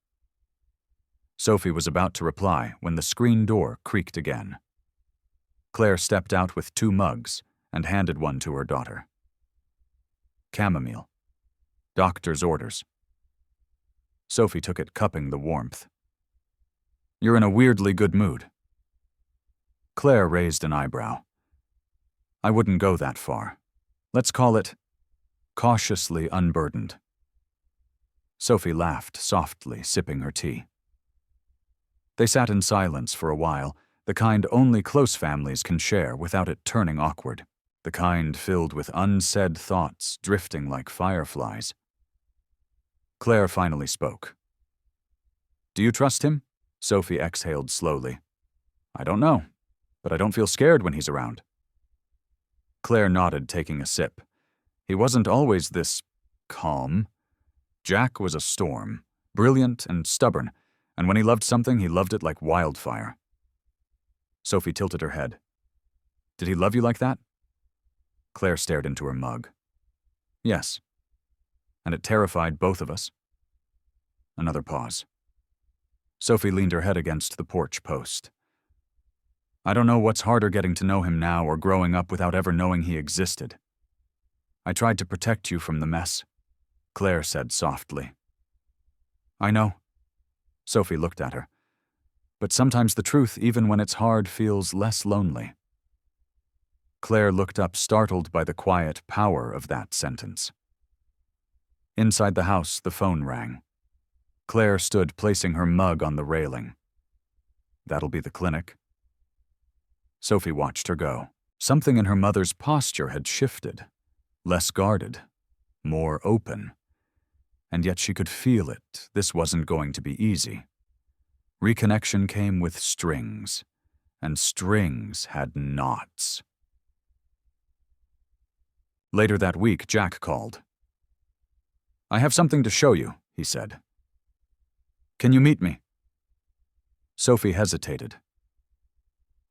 Sophie was about to reply when the screen door creaked again. Claire stepped out with 2 mugs and handed one to her daughter. "Chamomile. Doctor's orders." Sophie took it, cupping the warmth. "You're in a weirdly good mood." Claire raised an eyebrow. "I wouldn't go that far. Let's call it cautiously unburdened." Sophie laughed softly, sipping her tea. They sat in silence for a while, the kind only close families can share without it turning awkward, the kind filled with unsaid thoughts drifting like fireflies. Claire finally spoke. "Do you trust him?" Sophie exhaled slowly. "I don't know, but I don't feel scared when he's around." Claire nodded, taking a sip. He wasn't always this calm. Jack was a storm, brilliant and stubborn, and when he loved something, he loved it like wildfire. Sophie tilted her head. "Did he love you like that?" Claire stared into her mug. "Yes. And it terrified both of us." Another pause. Sophie leaned her head against the porch post. "I don't know what's harder, getting to know him now or growing up without ever knowing he existed. I tried to protect you from the mess," Claire said softly. "I know." Sophie looked at her. "But sometimes the truth, even when it's hard, feels less lonely." Claire looked up, startled by the quiet power of that sentence. Inside the house, the phone rang. Claire stood, placing her mug on the railing. "That'll be the clinic." Sophie watched her go. Something in her mother's posture had shifted. Less guarded, more open. And yet she could feel it. This wasn't going to be easy. Reconnection came with strings, and strings had knots. Later that week, Jack called. "I have something to show you," he said. "Can you meet me?" Sophie hesitated.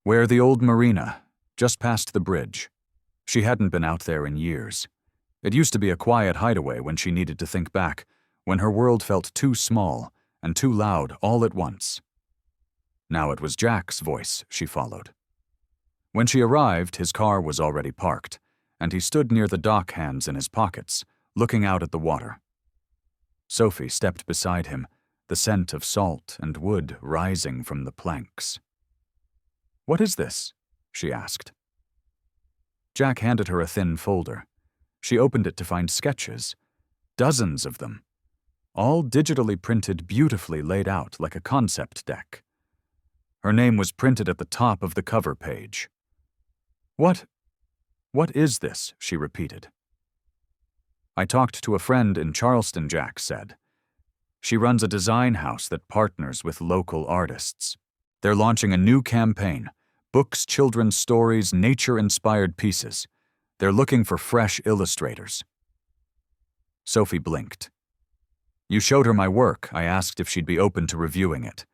"We're the old marina, just past the bridge." She hadn't been out there in years. It used to be a quiet hideaway when she needed to think back, when her world felt too small and too loud all at once. Now it was Jack's voice she followed. When she arrived, his car was already parked, and he stood near the dock, hands in his pockets, looking out at the water. Sophie stepped beside him, the scent of salt and wood rising from the planks. "What is this?" she asked. Jack handed her a thin folder. She opened it to find sketches, dozens of them, all digitally printed, beautifully laid out like a concept deck. Her name was printed at the top of the cover page. What is this?" she repeated. "I talked to a friend in Charleston," Jack said. "She runs a design house that partners with local artists. They're launching a new campaign, books, children's stories, nature-inspired pieces. They're looking for fresh illustrators." Sophie blinked. "You showed her my work. I asked if she'd be open to reviewing it.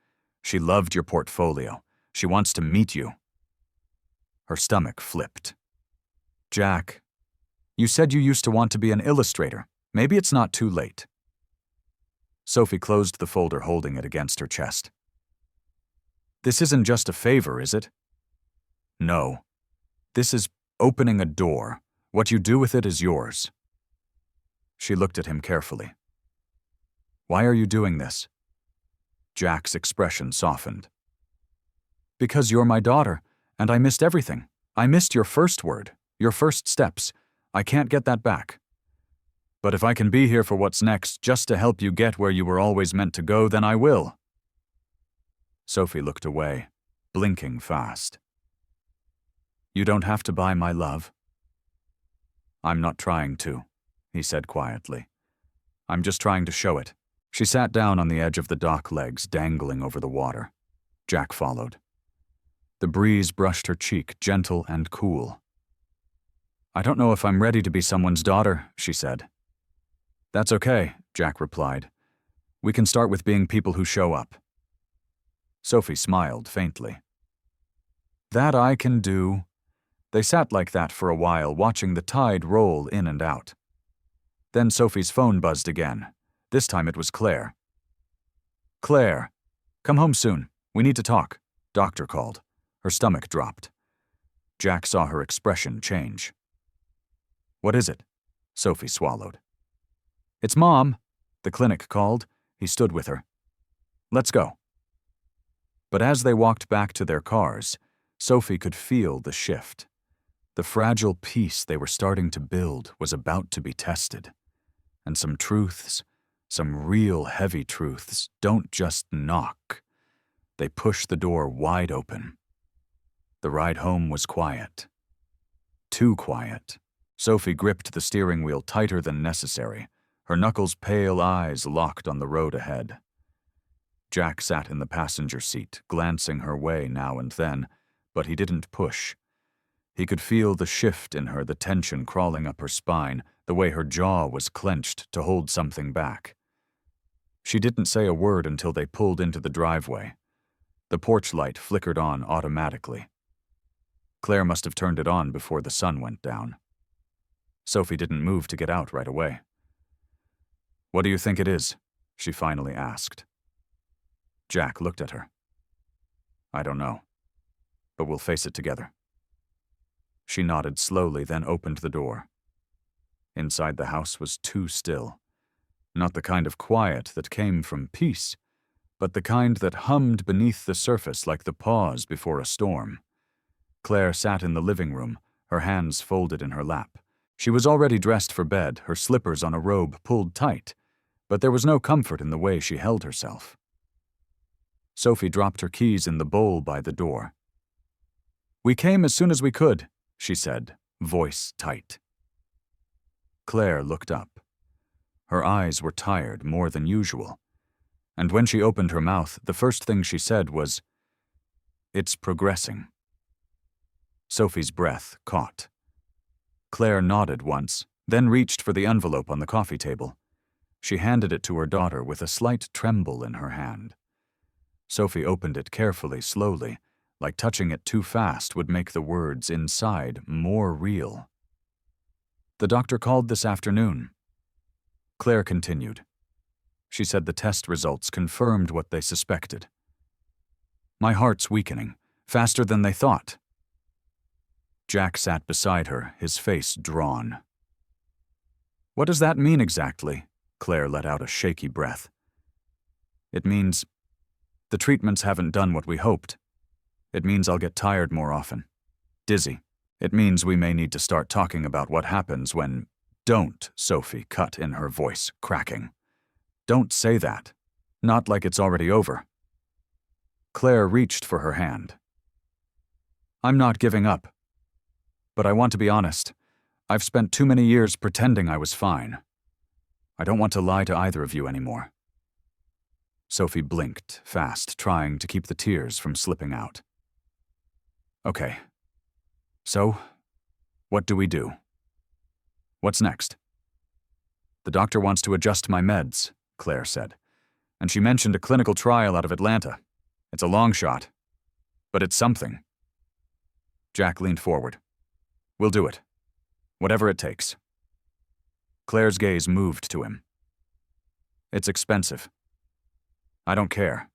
She loved your portfolio. She wants to meet you." Her stomach flipped. "Jack, you said you used to want to be an illustrator. Maybe it's not too late." Sophie closed the folder, holding it against her chest. "This isn't just a favor, is it?" "No. This is opening a door. What you do with it is yours." She looked at him carefully. "Why are you doing this?" Jack's expression softened. "Because you're my daughter, and I missed everything. I missed your first word, your first steps. I can't get that back. But if I can be here for what's next, just to help you get where you were always meant to go, then I will." Sophie looked away, blinking fast. "You don't have to buy my love." "I'm not trying to," he said quietly. "I'm just trying to show it." She sat down on the edge of the dock, legs dangling over the water. Jack followed. The breeze brushed her cheek, gentle and cool. "I don't know if I'm ready to be someone's daughter," she said. "That's okay," Jack replied. "We can start with being people who show up." Sophie smiled faintly. "That I can do." They sat like that for a while, watching the tide roll in and out. Then Sophie's phone buzzed again. This time it was Claire. "Claire, come home soon. We need to talk," Doctor called. Her stomach dropped. Jack saw her expression change. "What is it?" Sophie swallowed. "It's Mom," the clinic called. He stood with her. "Let's go." But as they walked back to their cars, Sophie could feel the shift. The fragile peace they were starting to build was about to be tested. And some truths, some real heavy truths, don't just knock. They push the door wide open. The ride home was quiet. Too quiet. Sophie gripped the steering wheel tighter than necessary, her knuckles' pale eyes locked on the road ahead. Jack sat in the passenger seat, glancing her way now and then, but he didn't push. He could feel the shift in her, the tension crawling up her spine, the way her jaw was clenched to hold something back. She didn't say a word until they pulled into the driveway. The porch light flickered on automatically. Claire must have turned it on before the sun went down. Sophie didn't move to get out right away. "What do you think it is?" she finally asked. Jack looked at her. "I don't know, but we'll face it together." She nodded slowly, then opened the door. Inside the house was too still. Not the kind of quiet that came from peace, but the kind that hummed beneath the surface like the pause before a storm. Claire sat in the living room, her hands folded in her lap. She was already dressed for bed, her slippers on a robe pulled tight, but there was no comfort in the way she held herself. Sophie dropped her keys in the bowl by the door. "We came as soon as we could," she said, voice tight. Claire looked up. Her eyes were tired more than usual, and when she opened her mouth, the first thing she said was, "It's progressing." Sophie's breath caught. Claire nodded once, then reached for the envelope on the coffee table. She handed it to her daughter with a slight tremble in her hand. Sophie opened it carefully, slowly, like touching it too fast would make the words inside more real. "The doctor called this afternoon." Claire continued. She said the test results confirmed what they suspected. "My heart's weakening, faster than they thought." Jack sat beside her, his face drawn. "What does that mean exactly?" Claire let out a shaky breath. "It means the treatments haven't done what we hoped. It means I'll get tired more often, dizzy. It means we may need to start talking about what happens when—" "Don't," Sophie cut in, her voice cracking. "Don't say that. Not like it's already over." Claire reached for her hand. "I'm not giving up. But I want to be honest. I've spent too many years pretending I was fine. I don't want to lie to either of you anymore." Sophie blinked fast, trying to keep the tears from slipping out. "Okay. So, what do we do? What's next?" "The doctor wants to adjust my meds," Claire said, "and she mentioned a clinical trial out of Atlanta. It's a long shot, but it's something." Jack leaned forward. "We'll do it. Whatever it takes." Claire's gaze moved to him. "It's expensive." "I don't care."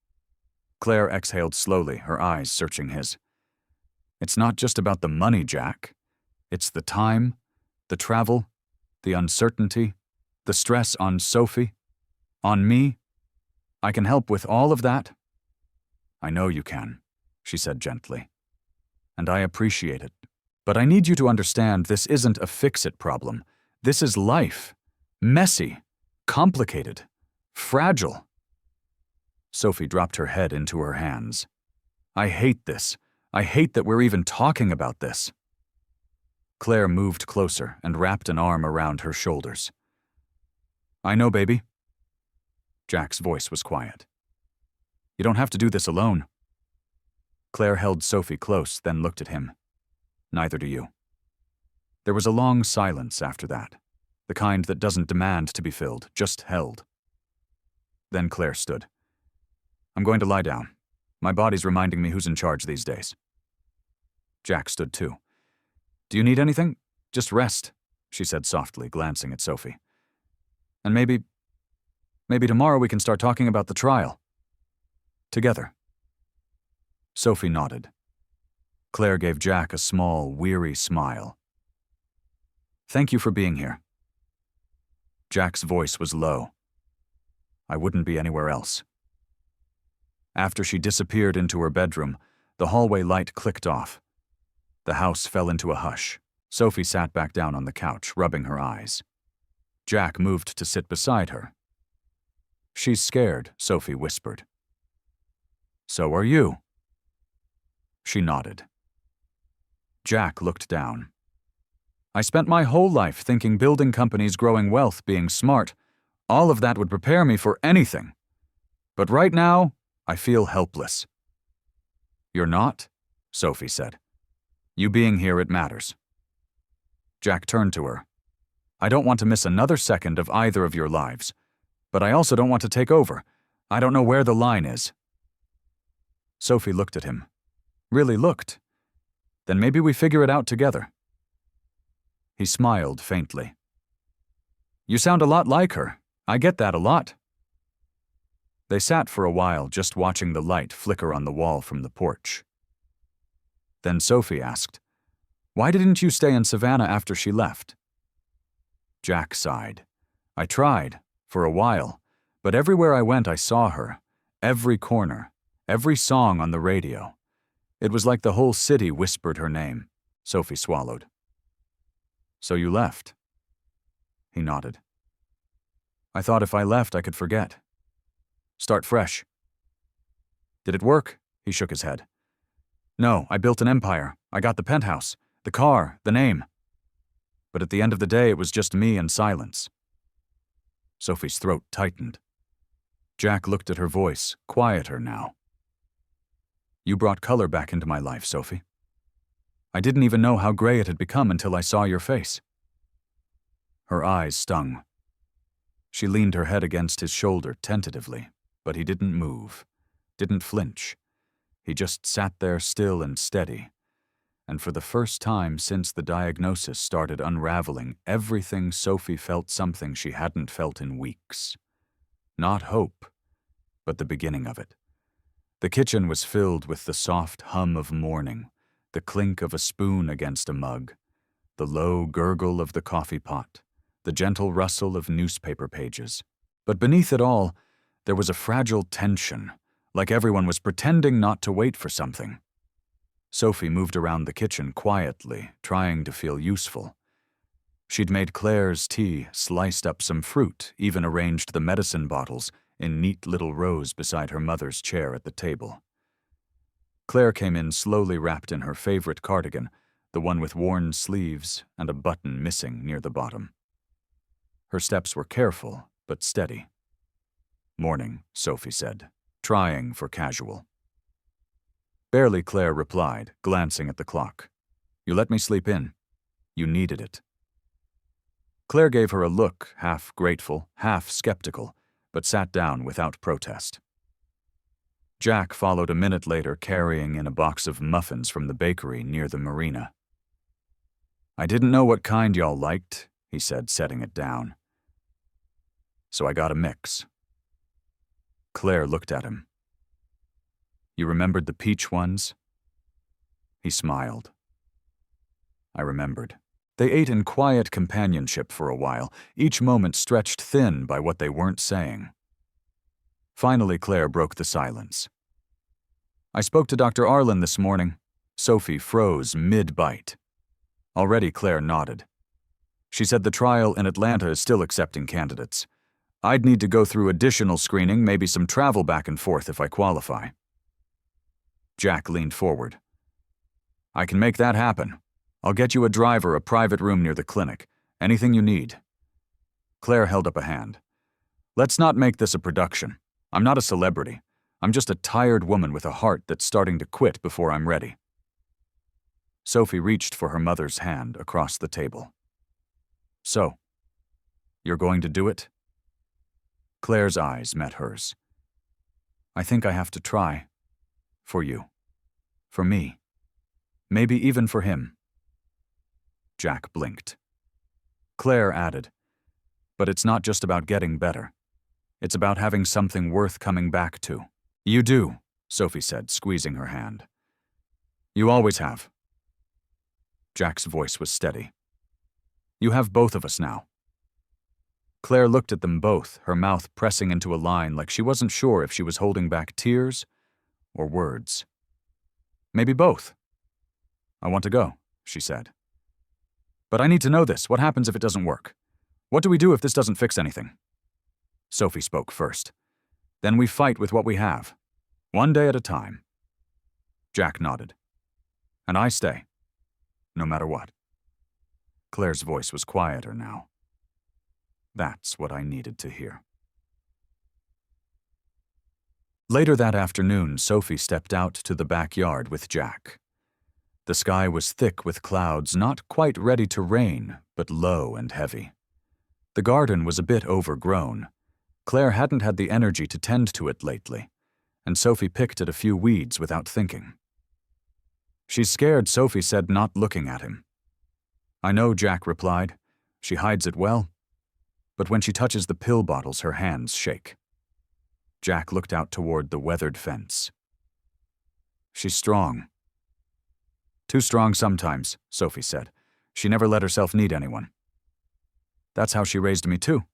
Claire exhaled slowly, her eyes searching his. "It's not just about the money, Jack. It's the time, the travel, the uncertainty, the stress on Sophie, on me. I can help with all of that." "I know you can," she said gently. "And I appreciate it. But I need you to understand this isn't a fix-it problem. This is life. Messy, complicated, fragile." Sophie dropped her head into her hands. "I hate this. I hate that we're even talking about this." Claire moved closer and wrapped an arm around her shoulders. "I know, baby." Jack's voice was quiet. "You don't have to do this alone." Claire held Sophie close, then looked at him. "Neither do you." There was a long silence after that, the kind that doesn't demand to be filled, just held. Then Claire stood. "I'm going to lie down. My body's reminding me who's in charge these days." Jack stood too. "Do you need anything? Just rest," she said softly, glancing at Sophie. "And maybe tomorrow we can start talking about the trial. Together." Sophie nodded. Claire gave Jack a small, weary smile. "Thank you for being here." Jack's voice was low. "I wouldn't be anywhere else." After she disappeared into her bedroom, the hallway light clicked off. The house fell into a hush. Sophie sat back down on the couch, rubbing her eyes. Jack moved to sit beside her. "She's scared," Sophie whispered. "So are you." She nodded. Jack looked down. "I spent my whole life thinking building companies, growing wealth, being smart All of that would prepare me for anything. But right now, I feel helpless. You're not? Sophie said. You being here, it matters. Jack turned to her. I don't want to miss another second of either of your lives, but I also don't want to take over. I don't know where the line is. Sophie looked at him. Really looked. Then maybe we figure it out together. He smiled faintly. You sound a lot like her. I get that a lot. They sat for a while just watching the light flicker on the wall from the porch. Then Sophie asked, Why didn't you stay in Savannah after she left? Jack sighed. I tried, for a while, but everywhere I went I saw her, every corner, every song on the radio. It was like the whole city whispered her name. Sophie swallowed. So you left? He nodded. I thought if I left I could forget. Start fresh. Did it work? He shook his head. No, I built an empire. I got the penthouse, the car, the name. But at the end of the day, it was just me and silence. Sophie's throat tightened. Jack looked at her voice, quieter now. You brought color back into my life, Sophie. I didn't even know how gray it had become until I saw your face. Her eyes stung. She leaned her head against his shoulder tentatively, but he didn't move, didn't flinch. He just sat there still and steady. And for the first time since the diagnosis started unraveling, everything Sophie felt something she hadn't felt in weeks. Not hope, but the beginning of it. The kitchen was filled with the soft hum of morning, the clink of a spoon against a mug, the low gurgle of the coffee pot, the gentle rustle of newspaper pages. But beneath it all, there was a fragile tension, like everyone was pretending not to wait for something. Sophie moved around the kitchen quietly, trying to feel useful. She'd made Claire's tea, sliced up some fruit, even arranged the medicine bottles in neat little rows beside her mother's chair at the table. Claire came in slowly wrapped in her favorite cardigan, the one with worn sleeves and a button missing near the bottom. Her steps were careful, but steady. Morning, Sophie said, trying for casual. Barely Claire replied, glancing at the clock. You let me sleep in. You needed it. Claire gave her a look, half grateful, half skeptical, but sat down without protest. Jack followed a minute later, carrying in a box of muffins from the bakery near the marina. I didn't know what kind y'all liked, he said, setting it down. So I got a mix. Claire looked at him. You remembered the peach ones? He smiled. I remembered. They ate in quiet companionship for a while, each moment stretched thin by what they weren't saying. Finally, Claire broke the silence. I spoke to Dr. Arlen this morning. Sophie froze mid-bite. Already Claire nodded. She said the trial in Atlanta is still accepting candidates. I'd need to go through additional screening, maybe some travel back and forth if I qualify. Jack leaned forward. I can make that happen. I'll get you a driver, a private room near the clinic. Anything you need. Claire held up a hand. Let's not make this a production. I'm not a celebrity. I'm just a tired woman with a heart that's starting to quit before I'm ready. Sophie reached for her mother's hand across the table. So, you're going to do it? Claire's eyes met hers. I think I have to try. For you. For me. Maybe even for him. Jack blinked. Claire added, but it's not just about getting better. It's about having something worth coming back to. You do, Sophie said, squeezing her hand. You always have. Jack's voice was steady. You have both of us now. Claire looked at them both, her mouth pressing into a line like she wasn't sure if she was holding back tears or words. Maybe both. I want to go, she said. But I need to know this. What happens if it doesn't work? What do we do if this doesn't fix anything? Sophie spoke first. Then we fight with what we have. One day at a time. Jack nodded. And I stay. No matter what. Claire's voice was quieter now. That's what I needed to hear. Later that afternoon, Sophie stepped out to the backyard with Jack. The sky was thick with clouds, not quite ready to rain, but low and heavy. The garden was a bit overgrown. Claire hadn't had the energy to tend to it lately, and Sophie picked at a few weeds without thinking. "She's scared," Sophie said, not looking at him. "I know," Jack replied. "She hides it well. But when she touches the pill bottles, her hands shake." Jack looked out toward the weathered fence. "She's strong." "Too strong sometimes," Sophie said. "She never let herself need anyone." "That's how she raised me too."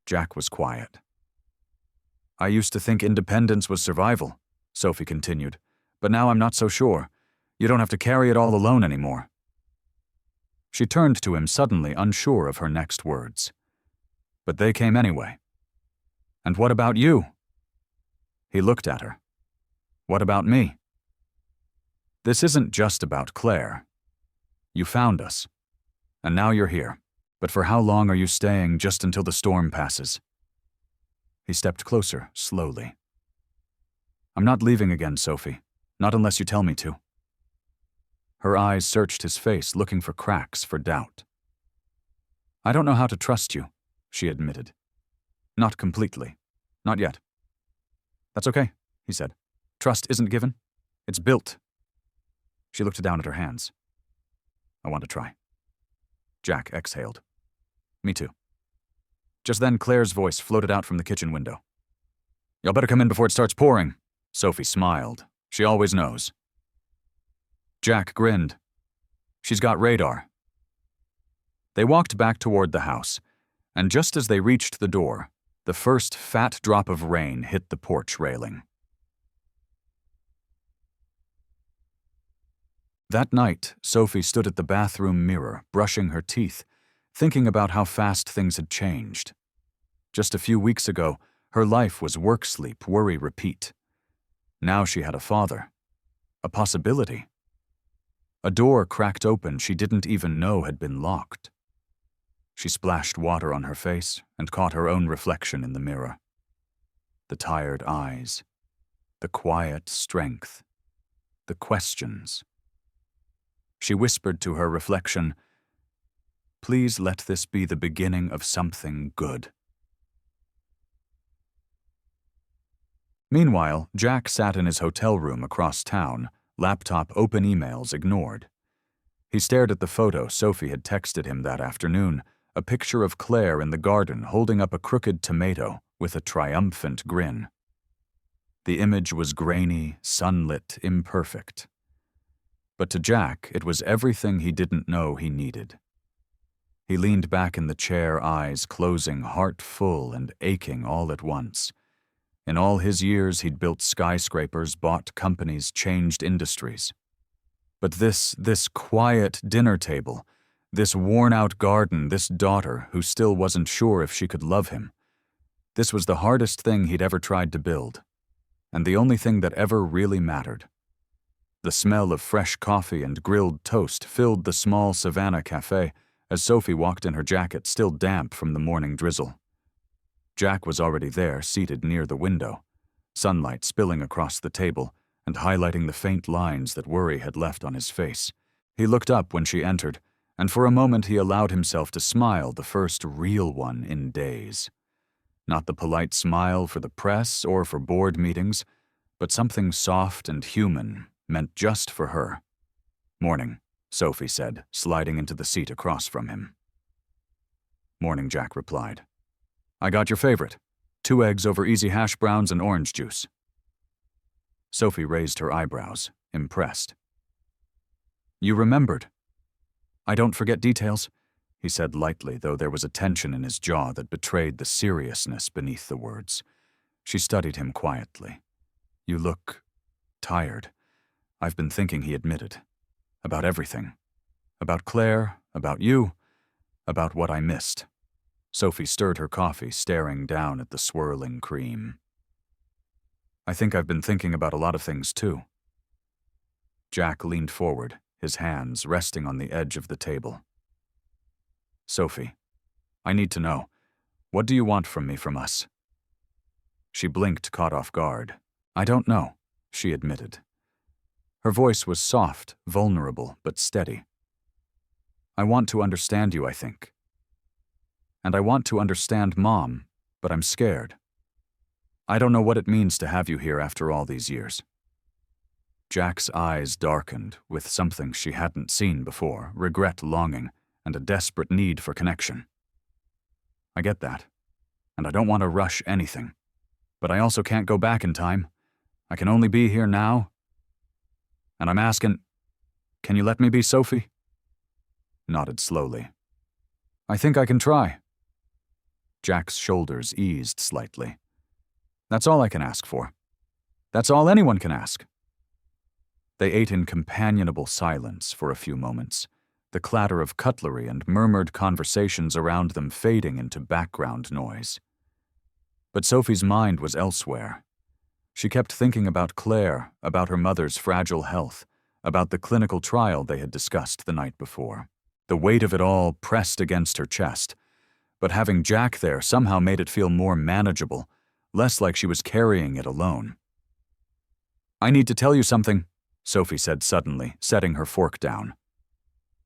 Jack was quiet. "I used to think independence was survival," Sophie continued, "but now I'm not so sure. You don't have to carry it all alone anymore." She turned to him, suddenly unsure of her next words. "But they came anyway." "And what about you?" He looked at her. "What about me?" "This isn't just about Claire. You found us, and now you're here. But for how long are you staying? Just until the storm passes?" He stepped closer, slowly. "I'm not leaving again, Sophie. Not unless you tell me to." Her eyes searched his face, looking for cracks for doubt. "I don't know how to trust you," she admitted. "Not completely. Not yet." "That's okay," he said. "Trust isn't given. It's built." She looked down at her hands. "I want to try." Jack exhaled. "Me too." Just then, Claire's voice floated out from the kitchen window. "Y'all better come in before it starts pouring." Sophie smiled. She always knows. Jack grinned. "She's got radar." They walked back toward the house, and just as they reached the door, the first fat drop of rain hit the porch railing. That night, Sophie stood at the bathroom mirror, brushing her teeth, thinking about how fast things had changed. Just a few weeks ago, her life was work, sleep, worry, repeat. Now she had a father. A possibility. A door cracked open she didn't even know had been locked. She splashed water on her face and caught her own reflection in the mirror. The tired eyes, the quiet strength, the questions. She whispered to her reflection, "Please let this be the beginning of something good." Meanwhile, Jack sat in his hotel room across town, laptop open, emails ignored. He stared at the photo Sophie had texted him that afternoon, a picture of Claire in the garden holding up a crooked tomato with a triumphant grin. The image was grainy, sunlit, imperfect. But to Jack, it was everything he didn't know he needed. He leaned back in the chair, eyes closing, heart full and aching all at once. In all his years, he'd built skyscrapers, bought companies, changed industries. But this quiet dinner table, this worn-out garden, this daughter who still wasn't sure if she could love him, this was the hardest thing he'd ever tried to build, and the only thing that ever really mattered. The smell of fresh coffee and grilled toast filled the small Savannah cafe as Sophie walked in her jacket, still damp from the morning drizzle. Jack was already there, seated near the window, sunlight spilling across the table and highlighting the faint lines that worry had left on his face. He looked up when she entered, and for a moment he allowed himself to smile, the first real one in days. Not the polite smile for the press or for board meetings, but something soft and human, meant just for her. "Morning," Sophie said, sliding into the seat across from him. "Morning," Jack replied. "I got your favorite. 2 eggs over easy hash browns and orange juice." Sophie raised her eyebrows, impressed. "You remembered." "I don't forget details," he said lightly, though there was a tension in his jaw that betrayed the seriousness beneath the words. She studied him quietly. "You look tired." "I've been thinking," he admitted. "About everything. About Claire, about you, about what I missed." Sophie stirred her coffee, staring down at the swirling cream. "I think I've been thinking about a lot of things, too." Jack leaned forward, his hands resting on the edge of the table. "Sophie, I need to know. What do you want from me, from us?" She blinked, caught off guard. "I don't know," she admitted. Her voice was soft, vulnerable, but steady. "I want to understand you, I think. And I want to understand Mom, but I'm scared. I don't know what it means to have you here after all these years." Jack's eyes darkened with something she hadn't seen before, regret, longing, and a desperate need for connection. "I get that, and I don't want to rush anything. But I also can't go back in time. I can only be here now. And I'm asking, can you let me be Sophie?" Nodded slowly. "I think I can try." Jack's shoulders eased slightly. "That's all I can ask for. That's all anyone can ask." They ate in companionable silence for a few moments, the clatter of cutlery and murmured conversations around them fading into background noise. But Sophie's mind was elsewhere. She kept thinking about Claire, about her mother's fragile health, about the clinical trial they had discussed the night before. The weight of it all pressed against her chest, but having Jack there somehow made it feel more manageable, less like she was carrying it alone. "I need to tell you something," Sophie said suddenly, setting her fork down.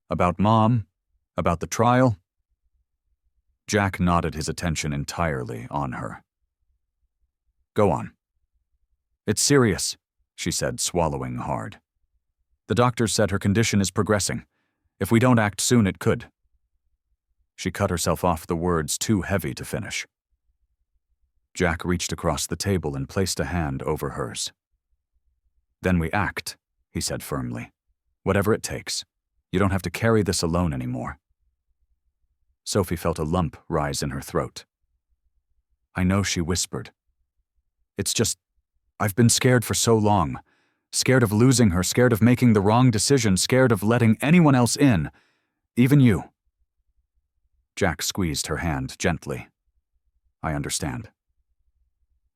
"About Mom? About the trial?" Jack nodded, his attention entirely on her. "Go on." "It's serious," she said, swallowing hard. "The doctors said her condition is progressing. If we don't act soon, it could." She cut herself off, the words too heavy to finish. Jack reached across the table and placed a hand over hers. "Then we act," he said firmly. "Whatever it takes. You don't have to carry this alone anymore." Sophie felt a lump rise in her throat. "I know," she whispered. "It's just, I've been scared for so long. Scared of losing her, scared of making the wrong decision, scared of letting anyone else in. Even you." Jack squeezed her hand gently. "I understand.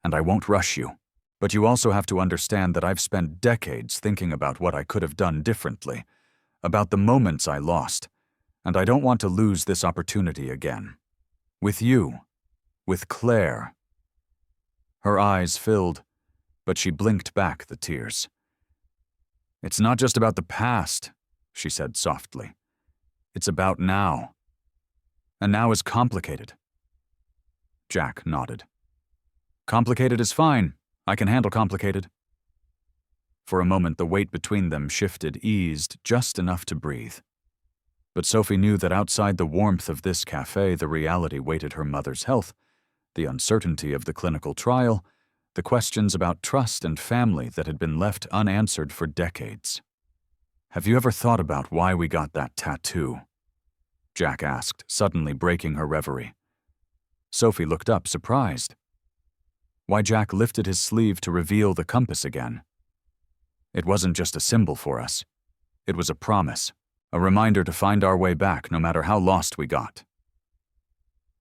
And I won't rush you. But you also have to understand that I've spent decades thinking about what I could have done differently, about the moments I lost, and I don't want to lose this opportunity again. With you. With Claire." Her eyes filled, but she blinked back the tears. "It's not just about the past," she said softly. "It's about now. And now is complicated." Jack nodded. "Complicated is fine. I can handle complicated." For a moment, the weight between them shifted, eased just enough to breathe. But Sophie knew that outside the warmth of this cafe, the reality waited: her mother's health, the uncertainty of the clinical trial, the questions about trust and family that had been left unanswered for decades. "Have you ever thought about why we got that tattoo?" Jack asked, suddenly breaking her reverie. Sophie looked up, surprised. Why Jack lifted his sleeve to reveal the compass again. "It wasn't just a symbol for us. It was a promise, a reminder to find our way back no matter how lost we got."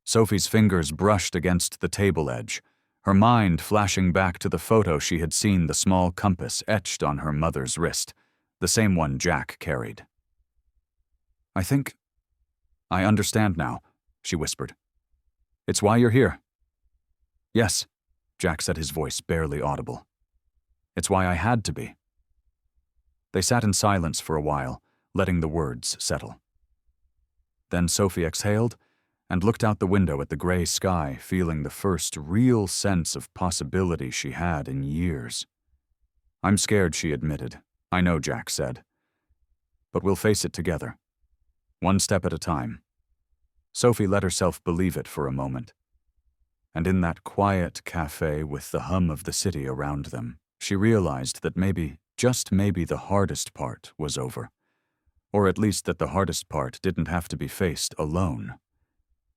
Sophie's fingers brushed against the table edge, her mind flashing back to the photo she had seen, the small compass etched on her mother's wrist, the same one Jack carried. "I think I understand now," she whispered. "It's why you're here." "Yes," Jack said, his voice barely audible. "It's why I had to be." They sat in silence for a while, letting the words settle. Then Sophie exhaled and looked out the window at the gray sky, feeling the first real sense of possibility she had in years. "I'm scared," she admitted. "I know," Jack said. "But we'll face it together. One step at a time." Sophie let herself believe it for a moment. And in that quiet cafe with the hum of the city around them, she realized that maybe, just maybe, the hardest part was over. Or at least that the hardest part didn't have to be faced alone.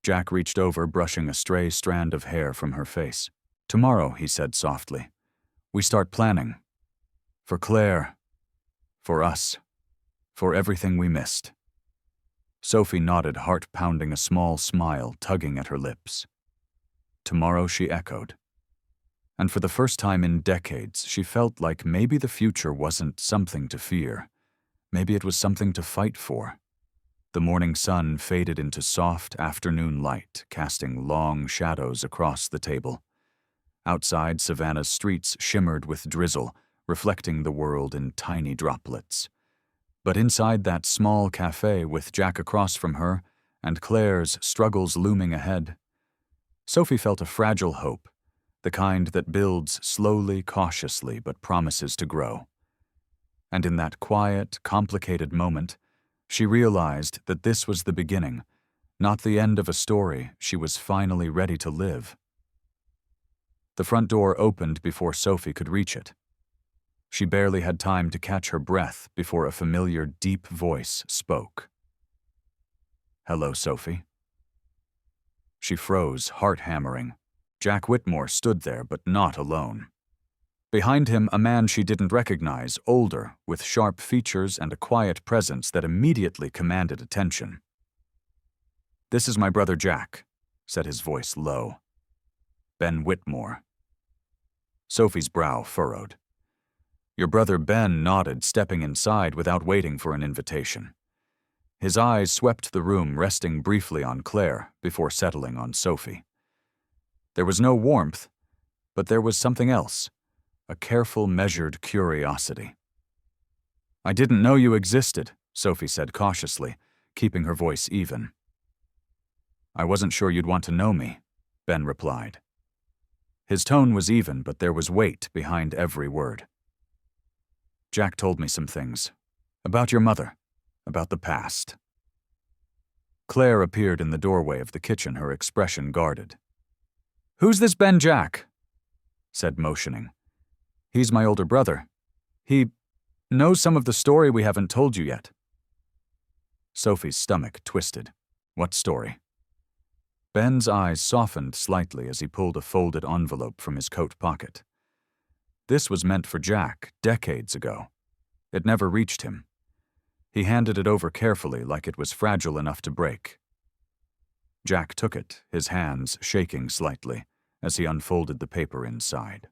Jack reached over, brushing a stray strand of hair from her face. "Tomorrow," he said softly, "we start planning. For Claire. For us. For everything we missed." Sophie nodded, heart pounding, a small smile tugging at her lips. "Tomorrow," she echoed. And for the first time in decades, she felt like maybe the future wasn't something to fear. Maybe it was something to fight for. The morning sun faded into soft afternoon light, casting long shadows across the table. Outside, Savannah's streets shimmered with drizzle, reflecting the world in tiny droplets. But inside that small cafe, with Jack across from her and Claire's struggles looming ahead, Sophie felt a fragile hope, the kind that builds slowly, cautiously, but promises to grow. And in that quiet, complicated moment, she realized that this was the beginning, not the end of a story she was finally ready to live. The front door opened before Sophie could reach it. She barely had time to catch her breath before a familiar, deep voice spoke. "Hello, Sophie." She froze, heart hammering. Jack Whitmore stood there, but not alone. Behind him, a man she didn't recognize, older, with sharp features and a quiet presence that immediately commanded attention. "This is my brother Jack," said his voice low. "Ben Whitmore." Sophie's brow furrowed. Your brother Ben nodded, stepping inside without waiting for an invitation. His eyes swept the room, resting briefly on Claire before settling on Sophie. There was no warmth, but there was something else, a careful, measured curiosity. "I didn't know you existed," Sophie said cautiously, keeping her voice even. "I wasn't sure you'd want to know me," Ben replied. His tone was even, but there was weight behind every word. "Jack told me some things. About your mother. About the past." Claire appeared in the doorway of the kitchen, her expression guarded. "Who's this Ben Jack?" said, motioning. "He's my older brother. He knows some of the story we haven't told you yet." Sophie's stomach twisted. What story? Ben's eyes softened slightly as he pulled a folded envelope from his coat pocket. This was meant for Jack decades ago. It never reached him. He handed it over carefully, like it was fragile enough to break. Jack took it, his hands shaking slightly, as he unfolded the paper inside.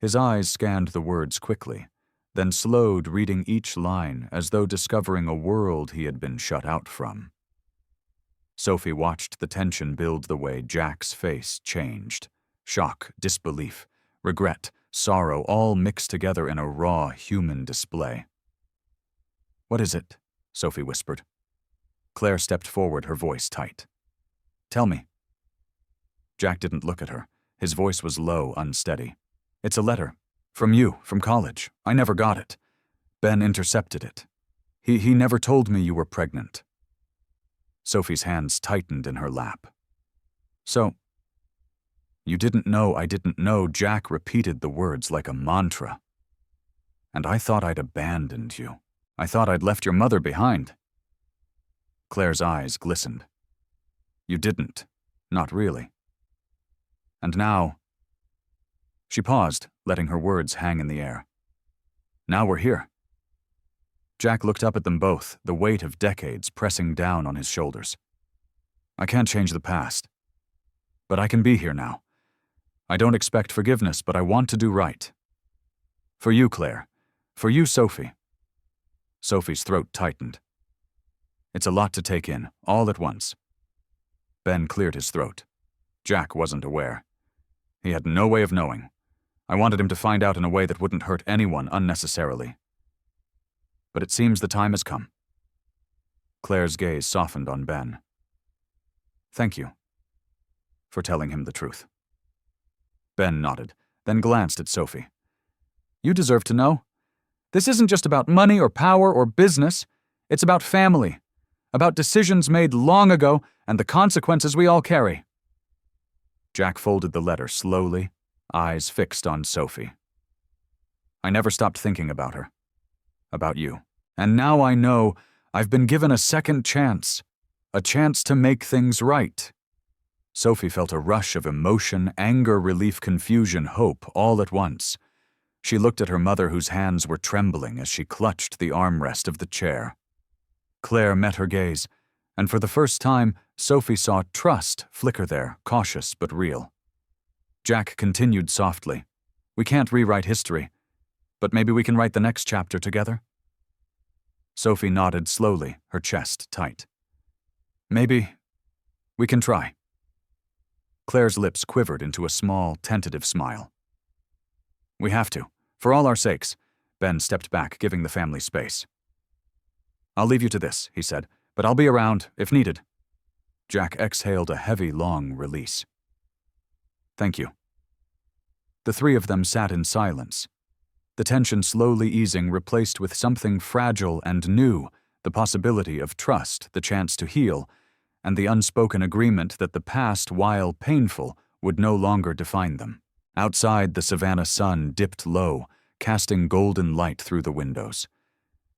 His eyes scanned the words quickly, then slowed, reading each line as though discovering a world he had been shut out from. Sophie watched the tension build the way Jack's face changed. Shock, disbelief, regret, sorrow, all mixed together in a raw, human display. "What is it?" Sophie whispered. Claire stepped forward, her voice tight. "Tell me." Jack didn't look at her. His voice was low, unsteady. "It's a letter. From you, from college. I never got it. Ben intercepted it. He never told me you were pregnant." Sophie's hands tightened in her lap. "So, you didn't know I didn't know," Jack repeated the words like a mantra. "And I thought I'd abandoned you. I thought I'd left your mother behind." Claire's eyes glistened. "You didn't. Not really. And now—" She paused, letting her words hang in the air. "Now we're here." Jack looked up at them both, the weight of decades pressing down on his shoulders. "I can't change the past. But I can be here now. I don't expect forgiveness, but I want to do right. For you, Claire. For you, Sophie." Sophie's throat tightened. It's a lot to take in, all at once. Ben cleared his throat. Jack wasn't aware. He had no way of knowing. I wanted him to find out in a way that wouldn't hurt anyone unnecessarily. But it seems the time has come. Claire's gaze softened on Ben. "Thank you for telling him the truth." Ben nodded, then glanced at Sophie. "You deserve to know. This isn't just about money or power or business. It's about family, about decisions made long ago and the consequences we all carry." Jack folded the letter slowly, eyes fixed on Sophie. "I never stopped thinking about her. About you. And now I know I've been given a second chance. A chance to make things right." Sophie felt a rush of emotion, anger, relief, confusion, hope, all at once. She looked at her mother, whose hands were trembling as she clutched the armrest of the chair. Claire met her gaze, and for the first time, Sophie saw trust flicker there, cautious but real. Jack continued softly. "We can't rewrite history, but maybe we can write the next chapter together." Sophie nodded slowly, her chest tight. Maybe we can try. Claire's lips quivered into a small, tentative smile. We have to, for all our sakes. Ben stepped back, giving the family space. I'll leave you to this, he said, but I'll be around if needed. Jack exhaled a heavy, long release. Thank you. The three of them sat in silence, the tension slowly easing, replaced with something fragile and new, the possibility of trust, the chance to heal, and the unspoken agreement that the past, while painful, would no longer define them. Outside, the savannah sun dipped low, casting golden light through the windows.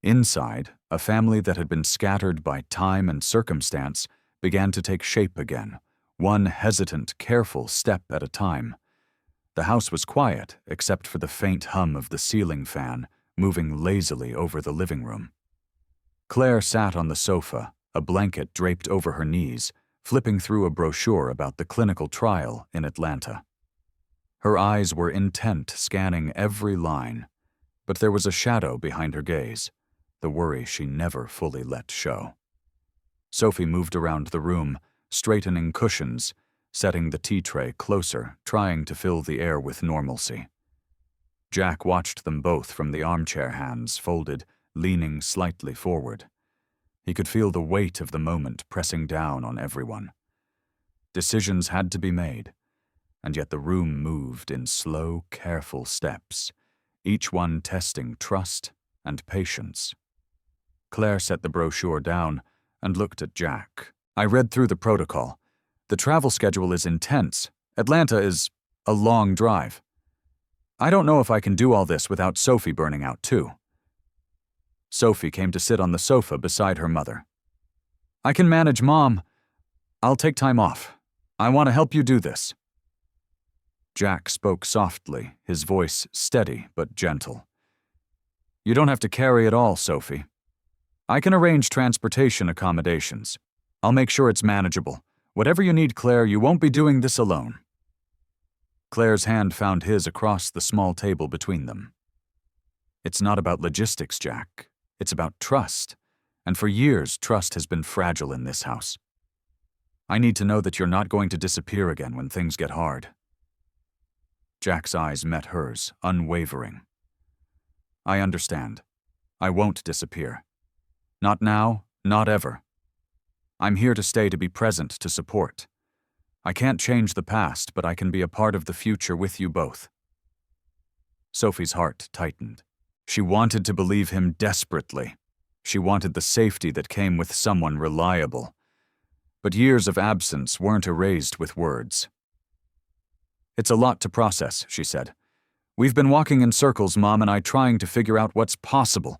Inside, a family that had been scattered by time and circumstance began to take shape again, one hesitant, careful step at a time. The house was quiet, except for the faint hum of the ceiling fan moving lazily over the living room. Claire sat on the sofa, a blanket draped over her knees, flipping through a brochure about the clinical trial in Atlanta. Her eyes were intent, scanning every line, but there was a shadow behind her gaze, the worry she never fully let show. Sophie moved around the room, straightening cushions, setting the tea tray closer, trying to fill the air with normalcy. Jack watched them both from the armchair, hands folded, leaning slightly forward. He could feel the weight of the moment pressing down on everyone. Decisions had to be made, and yet the room moved in slow, careful steps, each one testing trust and patience. Claire set the brochure down and looked at Jack. I read through the protocol. The travel schedule is intense. Atlanta is a long drive. I don't know if I can do all this without Sophie burning out too. Sophie came to sit on the sofa beside her mother. I can manage, Mom. I'll take time off. I want to help you do this. Jack spoke softly, his voice steady but gentle. You don't have to carry it all, Sophie. I can arrange transportation accommodations. I'll make sure it's manageable. Whatever you need, Claire, you won't be doing this alone. Claire's hand found his across the small table between them. It's not about logistics, Jack. It's about trust. And for years, trust has been fragile in this house. I need to know that you're not going to disappear again when things get hard. Jack's eyes met hers, unwavering. I understand. I won't disappear. Not now, not ever. I'm here to stay, to be present, to support. I can't change the past, but I can be a part of the future with you both. Sophie's heart tightened. She wanted to believe him desperately. She wanted the safety that came with someone reliable. But years of absence weren't erased with words. It's a lot to process, she said. We've been walking in circles, Mom and I, trying to figure out what's possible.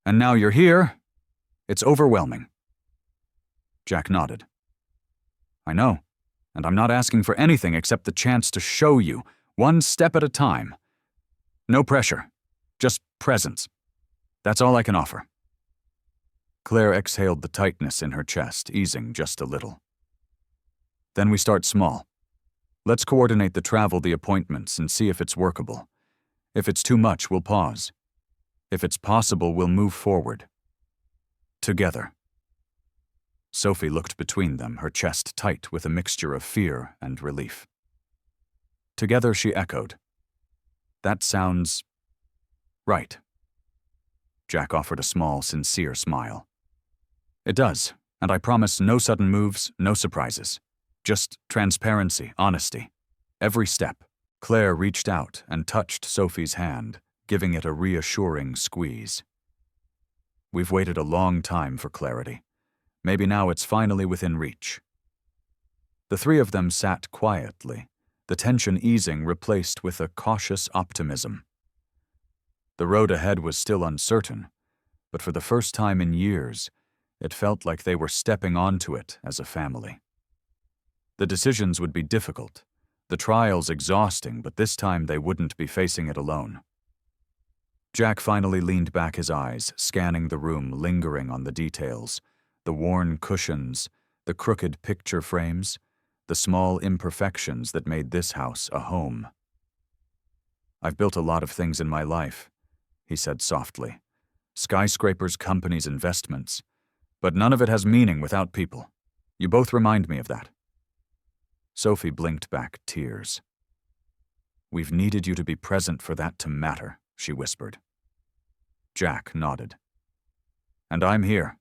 And now you're here. It's overwhelming. Jack nodded. I know, and I'm not asking for anything except the chance to show you, one step at a time. No pressure, just presence. That's all I can offer. Claire exhaled the tightness in her chest, easing just a little. Then we start small. Let's coordinate the travel, the appointments, and see if it's workable. If it's too much, we'll pause. If it's possible, we'll move forward. Together. Sophie looked between them, her chest tight with a mixture of fear and relief. Together, she echoed. That sounds right. Jack offered a small, sincere smile. It does, and I promise no sudden moves, no surprises. Just transparency, honesty. Every step. Claire reached out and touched Sophie's hand, giving it a reassuring squeeze. We've waited a long time for clarity. Maybe now it's finally within reach. The three of them sat quietly, the tension easing, replaced with a cautious optimism. The road ahead was still uncertain, but for the first time in years, it felt like they were stepping onto it as a family. The decisions would be difficult, the trials exhausting, but this time they wouldn't be facing it alone. Jack finally leaned back, his eyes scanning the room, lingering on the details, the worn cushions, the crooked picture frames, the small imperfections that made this house a home. I've built a lot of things in my life, he said softly, Skyscrapers, companies, investments. But none of it has meaning without people. You both remind me of that. Sophie blinked back tears. We've needed you to be present for that to matter, she whispered. Jack nodded. And I'm here.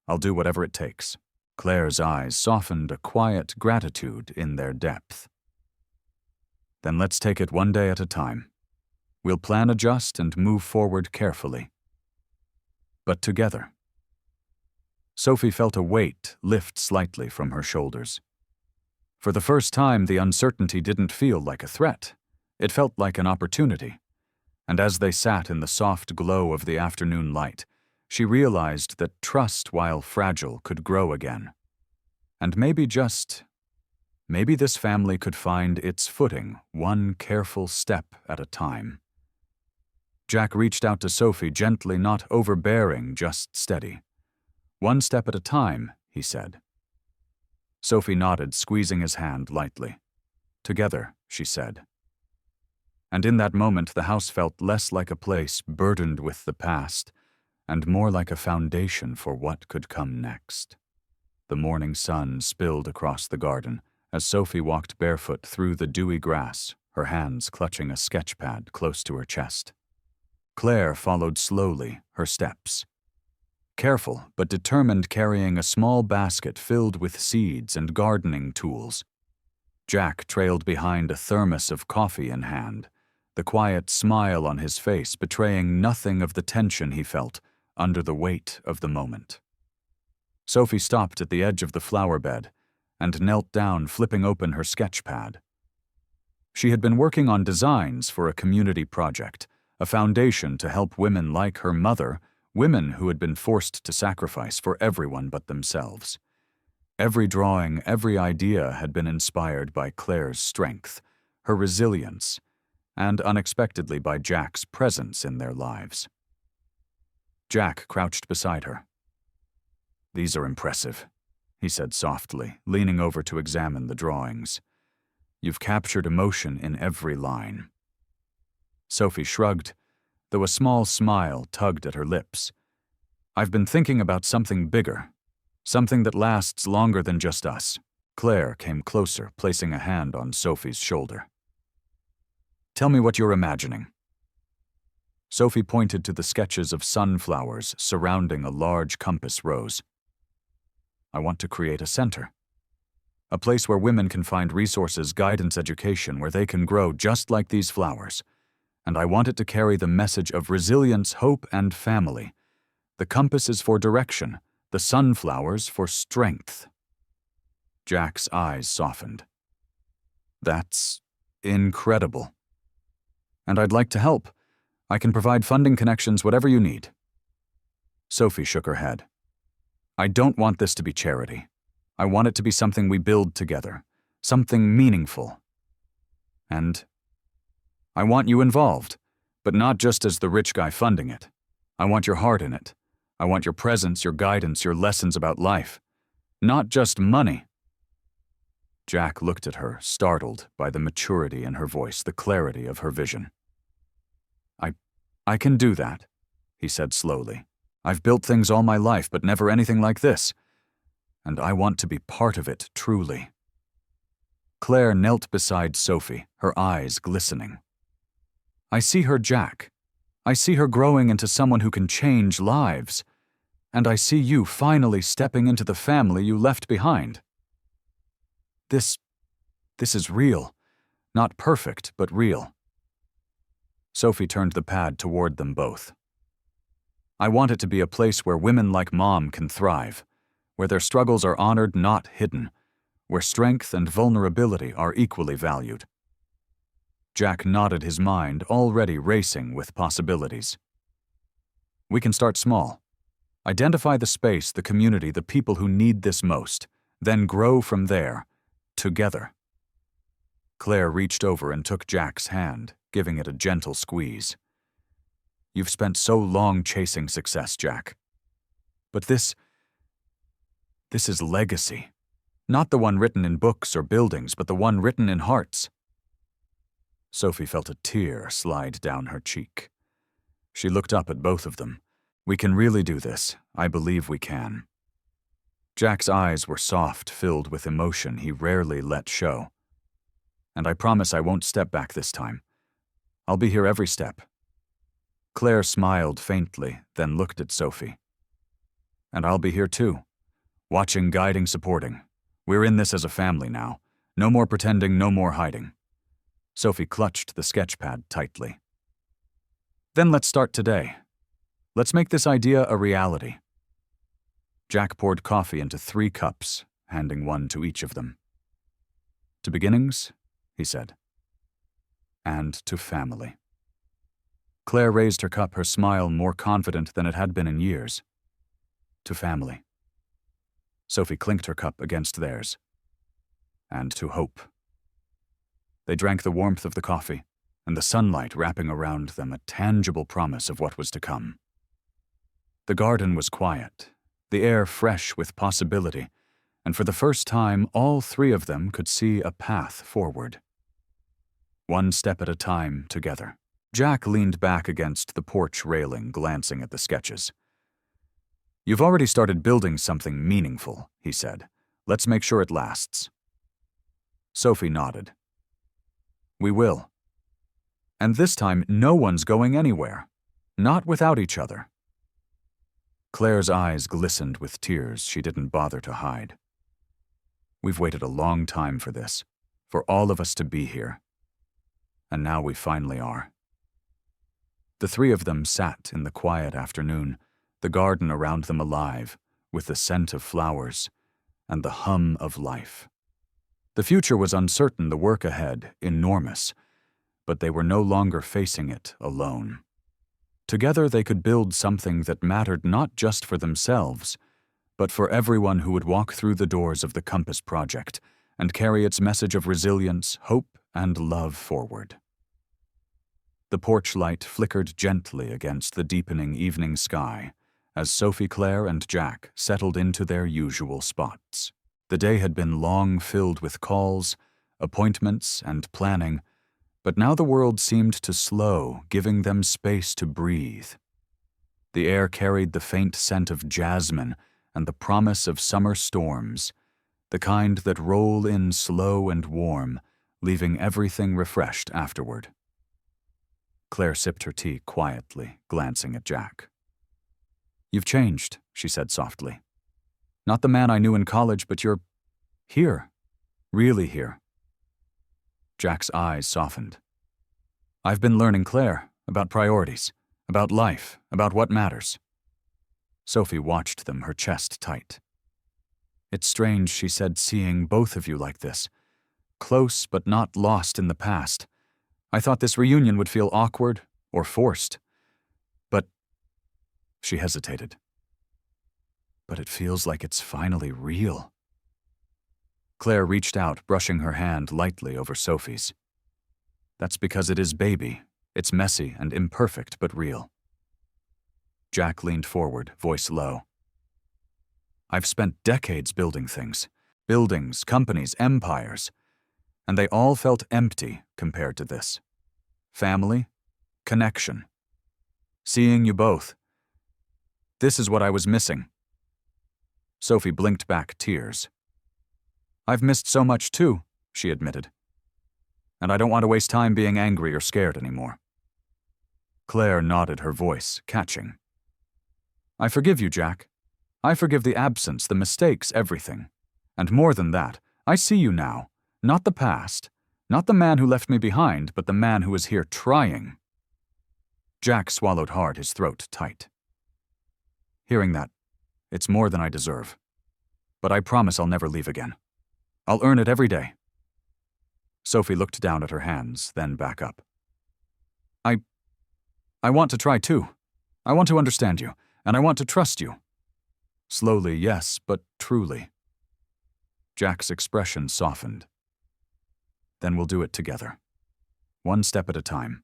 I'll do whatever it takes. Claire's eyes softened a quiet gratitude in their depth. Then let's take it one day at a time. We'll plan, adjust, and move forward carefully. But together. Sophie felt a weight lift slightly from her shoulders. For the first time, the uncertainty didn't feel like a threat. It felt like an opportunity. And as they sat in the soft glow of the afternoon light, she realized that trust, while fragile, could grow again. And maybe this family could find its footing, one careful step at a time. Jack reached out to Sophie gently, not overbearing, just steady. One step at a time, he said. Sophie nodded, squeezing his hand lightly. Together, she said. And in that moment, the house felt less like a place burdened with the past, and more like a foundation for what could come next. The morning sun spilled across the garden as Sophie walked barefoot through the dewy grass, her hands clutching a sketch pad close to her chest. Claire followed slowly, her steps. Careful but determined, carrying a small basket filled with seeds and gardening tools. Jack trailed behind, a thermos of coffee in hand, the quiet smile on his face betraying nothing of the tension he felt under the weight of the moment. Sophie stopped at the edge of the flower bed and knelt down, flipping open her sketch pad. She had been working on designs for a community project, a foundation to help women like her mother, women who had been forced to sacrifice for everyone but themselves. Every drawing, every idea had been inspired by Claire's strength, her resilience, and unexpectedly by Jack's presence in their lives. Jack crouched beside her. These are impressive, he said softly, leaning over to examine the drawings. You've captured emotion in every line. Sophie shrugged, though a small smile tugged at her lips. I've been thinking about something bigger, something that lasts longer than just us. Claire came closer, placing a hand on Sophie's shoulder. Tell me what you're imagining. Sophie pointed to the sketches of sunflowers surrounding a large compass rose. I want to create a center. A place where women can find resources, guidance, education, where they can grow just like these flowers. And I want it to carry the message of resilience, hope, and family. The compass is for direction, the sunflowers for strength. Jack's eyes softened. That's incredible. And I'd like to help. I can provide funding, connections, whatever you need. Sophie shook her head. I don't want this to be charity. I want it to be something we build together, something meaningful. And I want you involved, but not just as the rich guy funding it. I want your heart in it. I want your presence, your guidance, your lessons about life. Not just money. Jack looked at her, startled by the maturity in her voice, the clarity of her vision. I can do that, he said slowly. I've built things all my life, but never anything like this. And I want to be part of it, truly. Claire knelt beside Sophie, her eyes glistening. I see her, Jack. I see her growing into someone who can change lives. And I see you finally stepping into the family you left behind. This is real. Not perfect, but real. Sophie turned the pad toward them both. I want it to be a place where women like Mom can thrive, where their struggles are honored, not hidden, where strength and vulnerability are equally valued. Jack nodded, his mind already racing with possibilities. We can start small. Identify the space, the community, the people who need this most, then grow from there, together. Claire reached over and took Jack's hand, giving it a gentle squeeze. You've spent so long chasing success, Jack. But this is legacy. Not the one written in books or buildings, but the one written in hearts. Sophie felt a tear slide down her cheek. She looked up at both of them, We can really do this. I believe we can. Jack's eyes were soft, filled with emotion he rarely let show. And I promise I won't step back this time. I'll be here every step. Claire smiled faintly, then looked at Sophie. And I'll be here too. Watching, guiding, supporting. We're in this as a family now. No more pretending, no more hiding. Sophie clutched the sketch pad tightly. Then let's start today. Let's make this idea a reality. Jack poured coffee into 3 cups, handing one to each of them. To beginnings, he said. And to family. Claire raised her cup, her smile more confident than it had been in years. To family. Sophie clinked her cup against theirs. And to hope. They drank the warmth of the coffee, and the sunlight wrapping around them a tangible promise of what was to come. The garden was quiet, the air fresh with possibility, and for the first time all 3 of them could see a path forward. One step at a time together. Jack leaned back against the porch railing, glancing at the sketches. You've already started building something meaningful, he said. Let's make sure it lasts. Sophie nodded. We will. And this time, no one's going anywhere. Not without each other. Claire's eyes glistened with tears she didn't bother to hide. We've waited a long time for this, for all of us to be here. And now we finally are. The 3 of them sat in the quiet afternoon, the garden around them alive, with the scent of flowers and the hum of life. The future was uncertain, the work ahead enormous, but they were no longer facing it alone. Together they could build something that mattered not just for themselves, but for everyone who would walk through the doors of the Compass Project and carry its message of resilience, hope, and love forward. The porch light flickered gently against the deepening evening sky as Sophie, Claire, and Jack settled into their usual spots. The day had been long filled with calls, appointments, and planning, but now the world seemed to slow, giving them space to breathe. The air carried the faint scent of jasmine and the promise of summer storms, the kind that roll in slow and warm, leaving everything refreshed afterward. Claire sipped her tea quietly, glancing at Jack. You've changed, she said softly. Not the man I knew in college, but you're here, really here. Jack's eyes softened. I've been learning, Claire, about priorities, about life, about what matters. Sophie watched them, her chest tight. It's strange, she said, seeing both of you like this. Close, but not lost in the past. I thought this reunion would feel awkward or forced. But... She hesitated. But it feels like it's finally real. Claire reached out, brushing her hand lightly over Sophie's. That's because it is baby. It's messy and imperfect, but real. Jack leaned forward, voice low. I've spent decades building things. Buildings, companies, empires. And they all felt empty compared to this. Family, connection. Seeing you both. This is what I was missing. Sophie blinked back tears. I've missed so much too, she admitted. And I don't want to waste time being angry or scared anymore. Claire nodded, her voice catching. I forgive you, Jack. I forgive the absence, the mistakes, everything. And more than that, I see you now. Not the past, not the man who left me behind, but the man who is here trying. Jack swallowed hard, his throat tight. Hearing that, it's more than I deserve. But I promise I'll never leave again. I'll earn it every day. Sophie looked down at her hands, then back up. I want to try too. I want to understand you, and I want to trust you. Slowly, yes, but truly. Jack's expression softened. Then we'll do it together. One step at a time.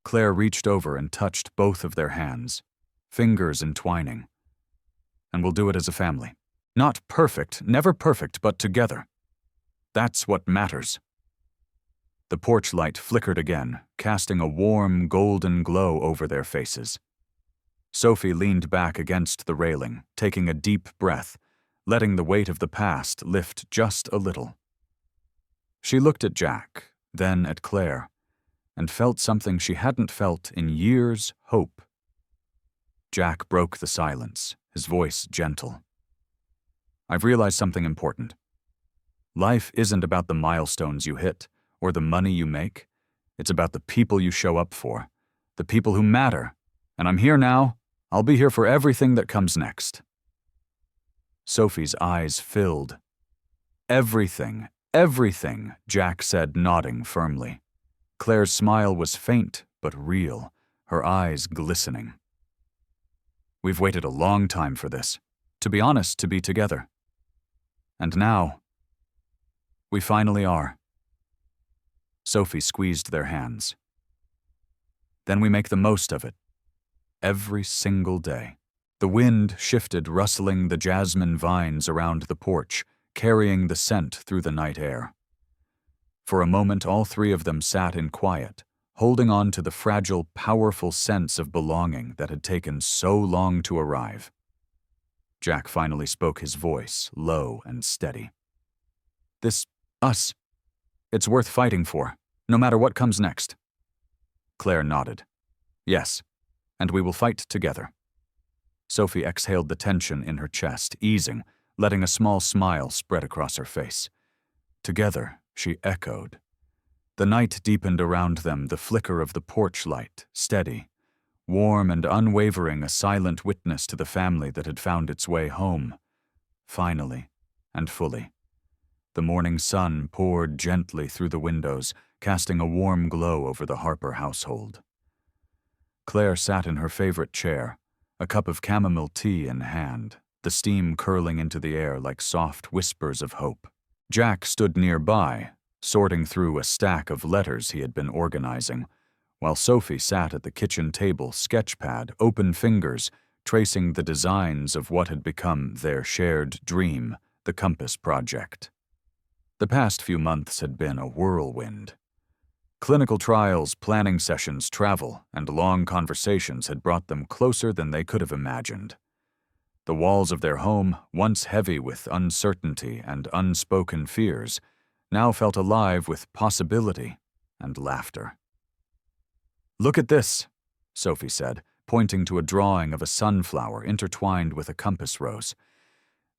Claire reached over and touched both of their hands, fingers entwining. And we'll do it as a family. Not perfect, never perfect, but together. That's what matters. The porch light flickered again, casting a warm, golden glow over their faces. Sophie leaned back against the railing, taking a deep breath, letting the weight of the past lift just a little. She looked at Jack, then at Claire, and felt something she hadn't felt in years: hope. Jack broke the silence, his voice gentle. I've realized something important. Life isn't about the milestones you hit or the money you make. It's about the people you show up for, the people who matter. And I'm here now. I'll be here for everything that comes next. Sophie's eyes filled. Everything, everything, Jack said, nodding firmly. Claire's smile was faint but real, her eyes glistening. We've waited a long time for this. To be honest, to be together. And now, we finally are. Sophie squeezed their hands. Then we make the most of it. Every single day. The wind shifted, rustling the jasmine vines around the porch, carrying the scent through the night air. For a moment, all three of them sat in quiet, holding on to the fragile, powerful sense of belonging that had taken so long to arrive. Jack finally spoke, his voice low and steady. This, us, it's worth fighting for, no matter what comes next. Claire nodded. Yes, and we will fight together. Sophie exhaled the tension in her chest, easing, letting a small smile spread across her face. Together, she echoed. The night deepened around them, the flicker of the porch light, steady, warm and unwavering, a silent witness to the family that had found its way home. Finally, and fully. The morning sun poured gently through the windows, casting a warm glow over the Harper household. Claire sat in her favorite chair, a cup of chamomile tea in hand, the steam curling into the air like soft whispers of hope. Jack stood nearby, sorting through a stack of letters he had been organizing, while Sophie sat at the kitchen table, sketchpad, open fingers, tracing the designs of what had become their shared dream, the Compass Project. The past few months had been a whirlwind. Clinical trials, planning sessions, travel, and long conversations had brought them closer than they could have imagined. The walls of their home, once heavy with uncertainty and unspoken fears, now felt alive with possibility and laughter. Look at this, Sophie said, pointing to a drawing of a sunflower intertwined with a compass rose.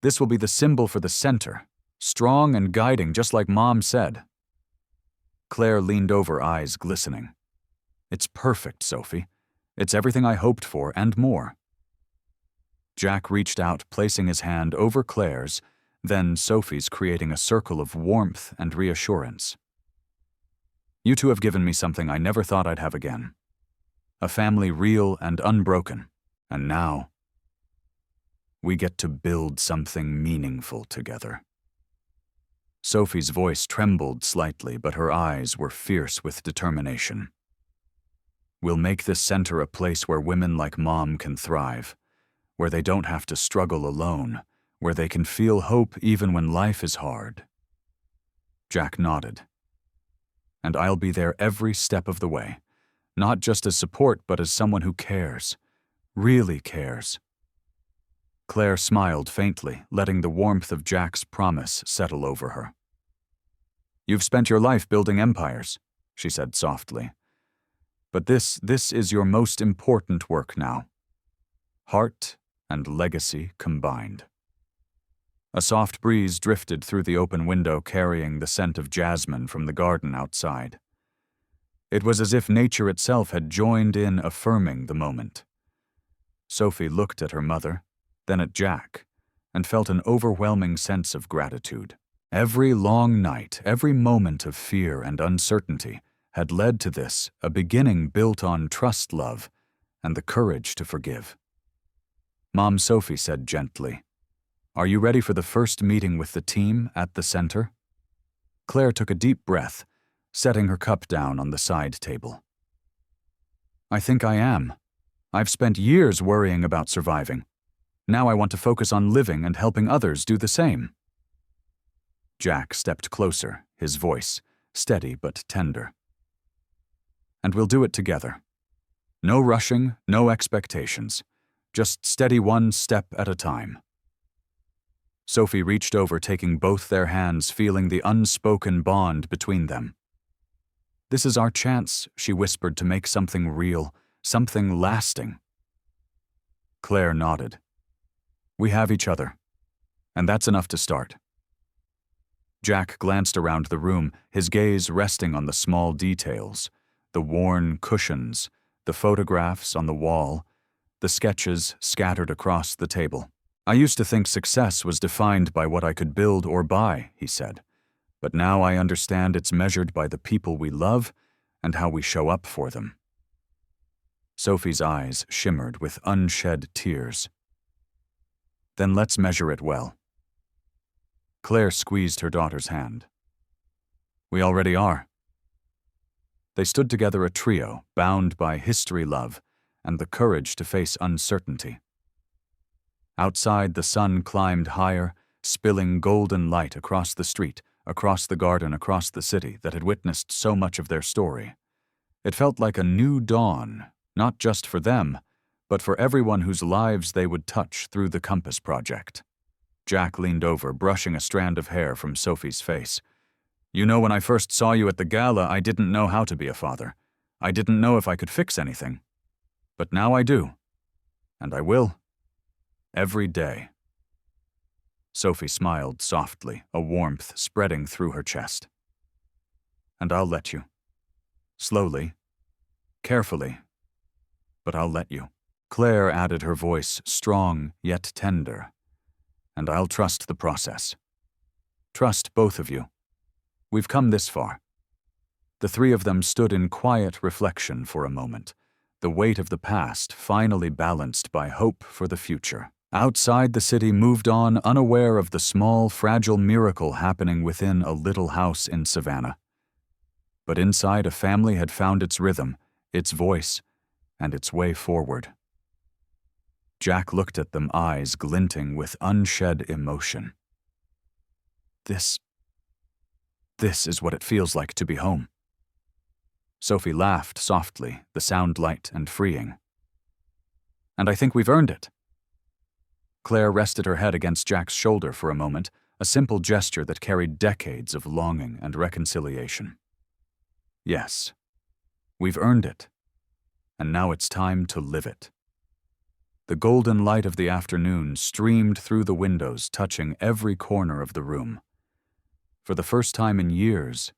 This will be the symbol for the center, strong and guiding just like Mom said. Claire leaned over, eyes glistening. It's perfect, Sophie. It's everything I hoped for and more. Jack reached out, placing his hand over Claire's, then Sophie's, creating a circle of warmth and reassurance. You two have given me something I never thought I'd have again. A family real and unbroken. And now, we get to build something meaningful together. Sophie's voice trembled slightly, but her eyes were fierce with determination. We'll make this center a place where women like Mom can thrive, where they don't have to struggle alone, where they can feel hope even when life is hard. Jack nodded. And I'll be there every step of the way, not just as support, but as someone who cares, really cares. Claire smiled faintly, letting the warmth of Jack's promise settle over her. You've spent your life building empires, she said softly. But this is your most important work now. Heart and legacy combined. A soft breeze drifted through the open window, carrying the scent of jasmine from the garden outside. It was as if nature itself had joined in, affirming the moment. Sophie looked at her mother, then at Jack, and felt an overwhelming sense of gratitude. Every long night, every moment of fear and uncertainty had led to this, a beginning built on trust, love, and the courage to forgive. Mom, Sophie said gently, "Are you ready for the first meeting with the team at the center?" Claire took a deep breath, setting her cup down on the side table. I think I am. I've spent years worrying about surviving. Now I want to focus on living and helping others do the same. Jack stepped closer, his voice steady but tender. And we'll do it together. No rushing, no expectations. Just steady one step at a time. Sophie reached over, taking both their hands, feeling the unspoken bond between them. "This is our chance," she whispered, "to make something real, something lasting." Claire nodded. "We have each other, and that's enough to start." Jack glanced around the room, his gaze resting on the small details, the worn cushions, the photographs on the wall, the sketches scattered across the table. "I used to think success was defined by what I could build or buy," he said, "but now I understand it's measured by the people we love and how we show up for them." Sophie's eyes shimmered with unshed tears. "Then let's measure it well." Claire squeezed her daughter's hand. "We already are." They stood together, a trio, bound by history, love, and the courage to face uncertainty. Outside, the sun climbed higher, spilling golden light across the street, across the garden, across the city that had witnessed so much of their story. It felt like a new dawn, not just for them, but for everyone whose lives they would touch through the Compass Project. Jack leaned over, brushing a strand of hair from Sophie's face. "You know, when I first saw you at the gala, I didn't know how to be a father. I didn't know if I could fix anything. But now I do. And I will. Every day." Sophie smiled softly, a warmth spreading through her chest. "And I'll let you. Slowly. Carefully. But I'll let you." Claire added, her voice strong yet tender. "And I'll trust the process. Trust both of you. We've come this far." The three of them stood in quiet reflection for a moment, the weight of the past finally balanced by hope for the future. Outside, the city moved on, unaware of the small, fragile miracle happening within a little house in Savannah. But inside, a family had found its rhythm, its voice, and its way forward. Jack looked at them, eyes glinting with unshed emotion. This is what it feels like to be home." Sophie laughed softly, the sound light and freeing. "And I think we've earned it." Claire rested her head against Jack's shoulder for a moment, a simple gesture that carried decades of longing and reconciliation. "Yes, we've earned it, and now it's time to live it." The golden light of the afternoon streamed through the windows, touching every corner of the room. For the first time in years,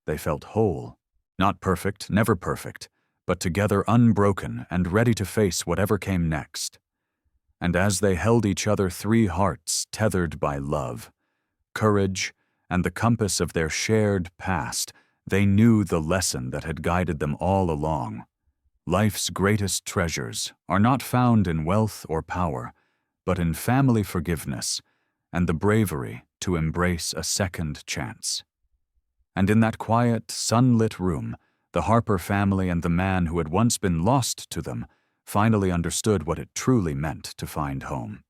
they felt whole. Not perfect, never perfect, but together, unbroken and ready to face whatever came next. And as they held each other, three hearts tethered by love, courage, and the compass of their shared past, they knew the lesson that had guided them all along. Life's greatest treasures are not found in wealth or power, but in family forgiveness and the bravery to embrace a second chance. And in that quiet, sunlit room, the Harper family and the man who had once been lost to them finally understood what it truly meant to find home.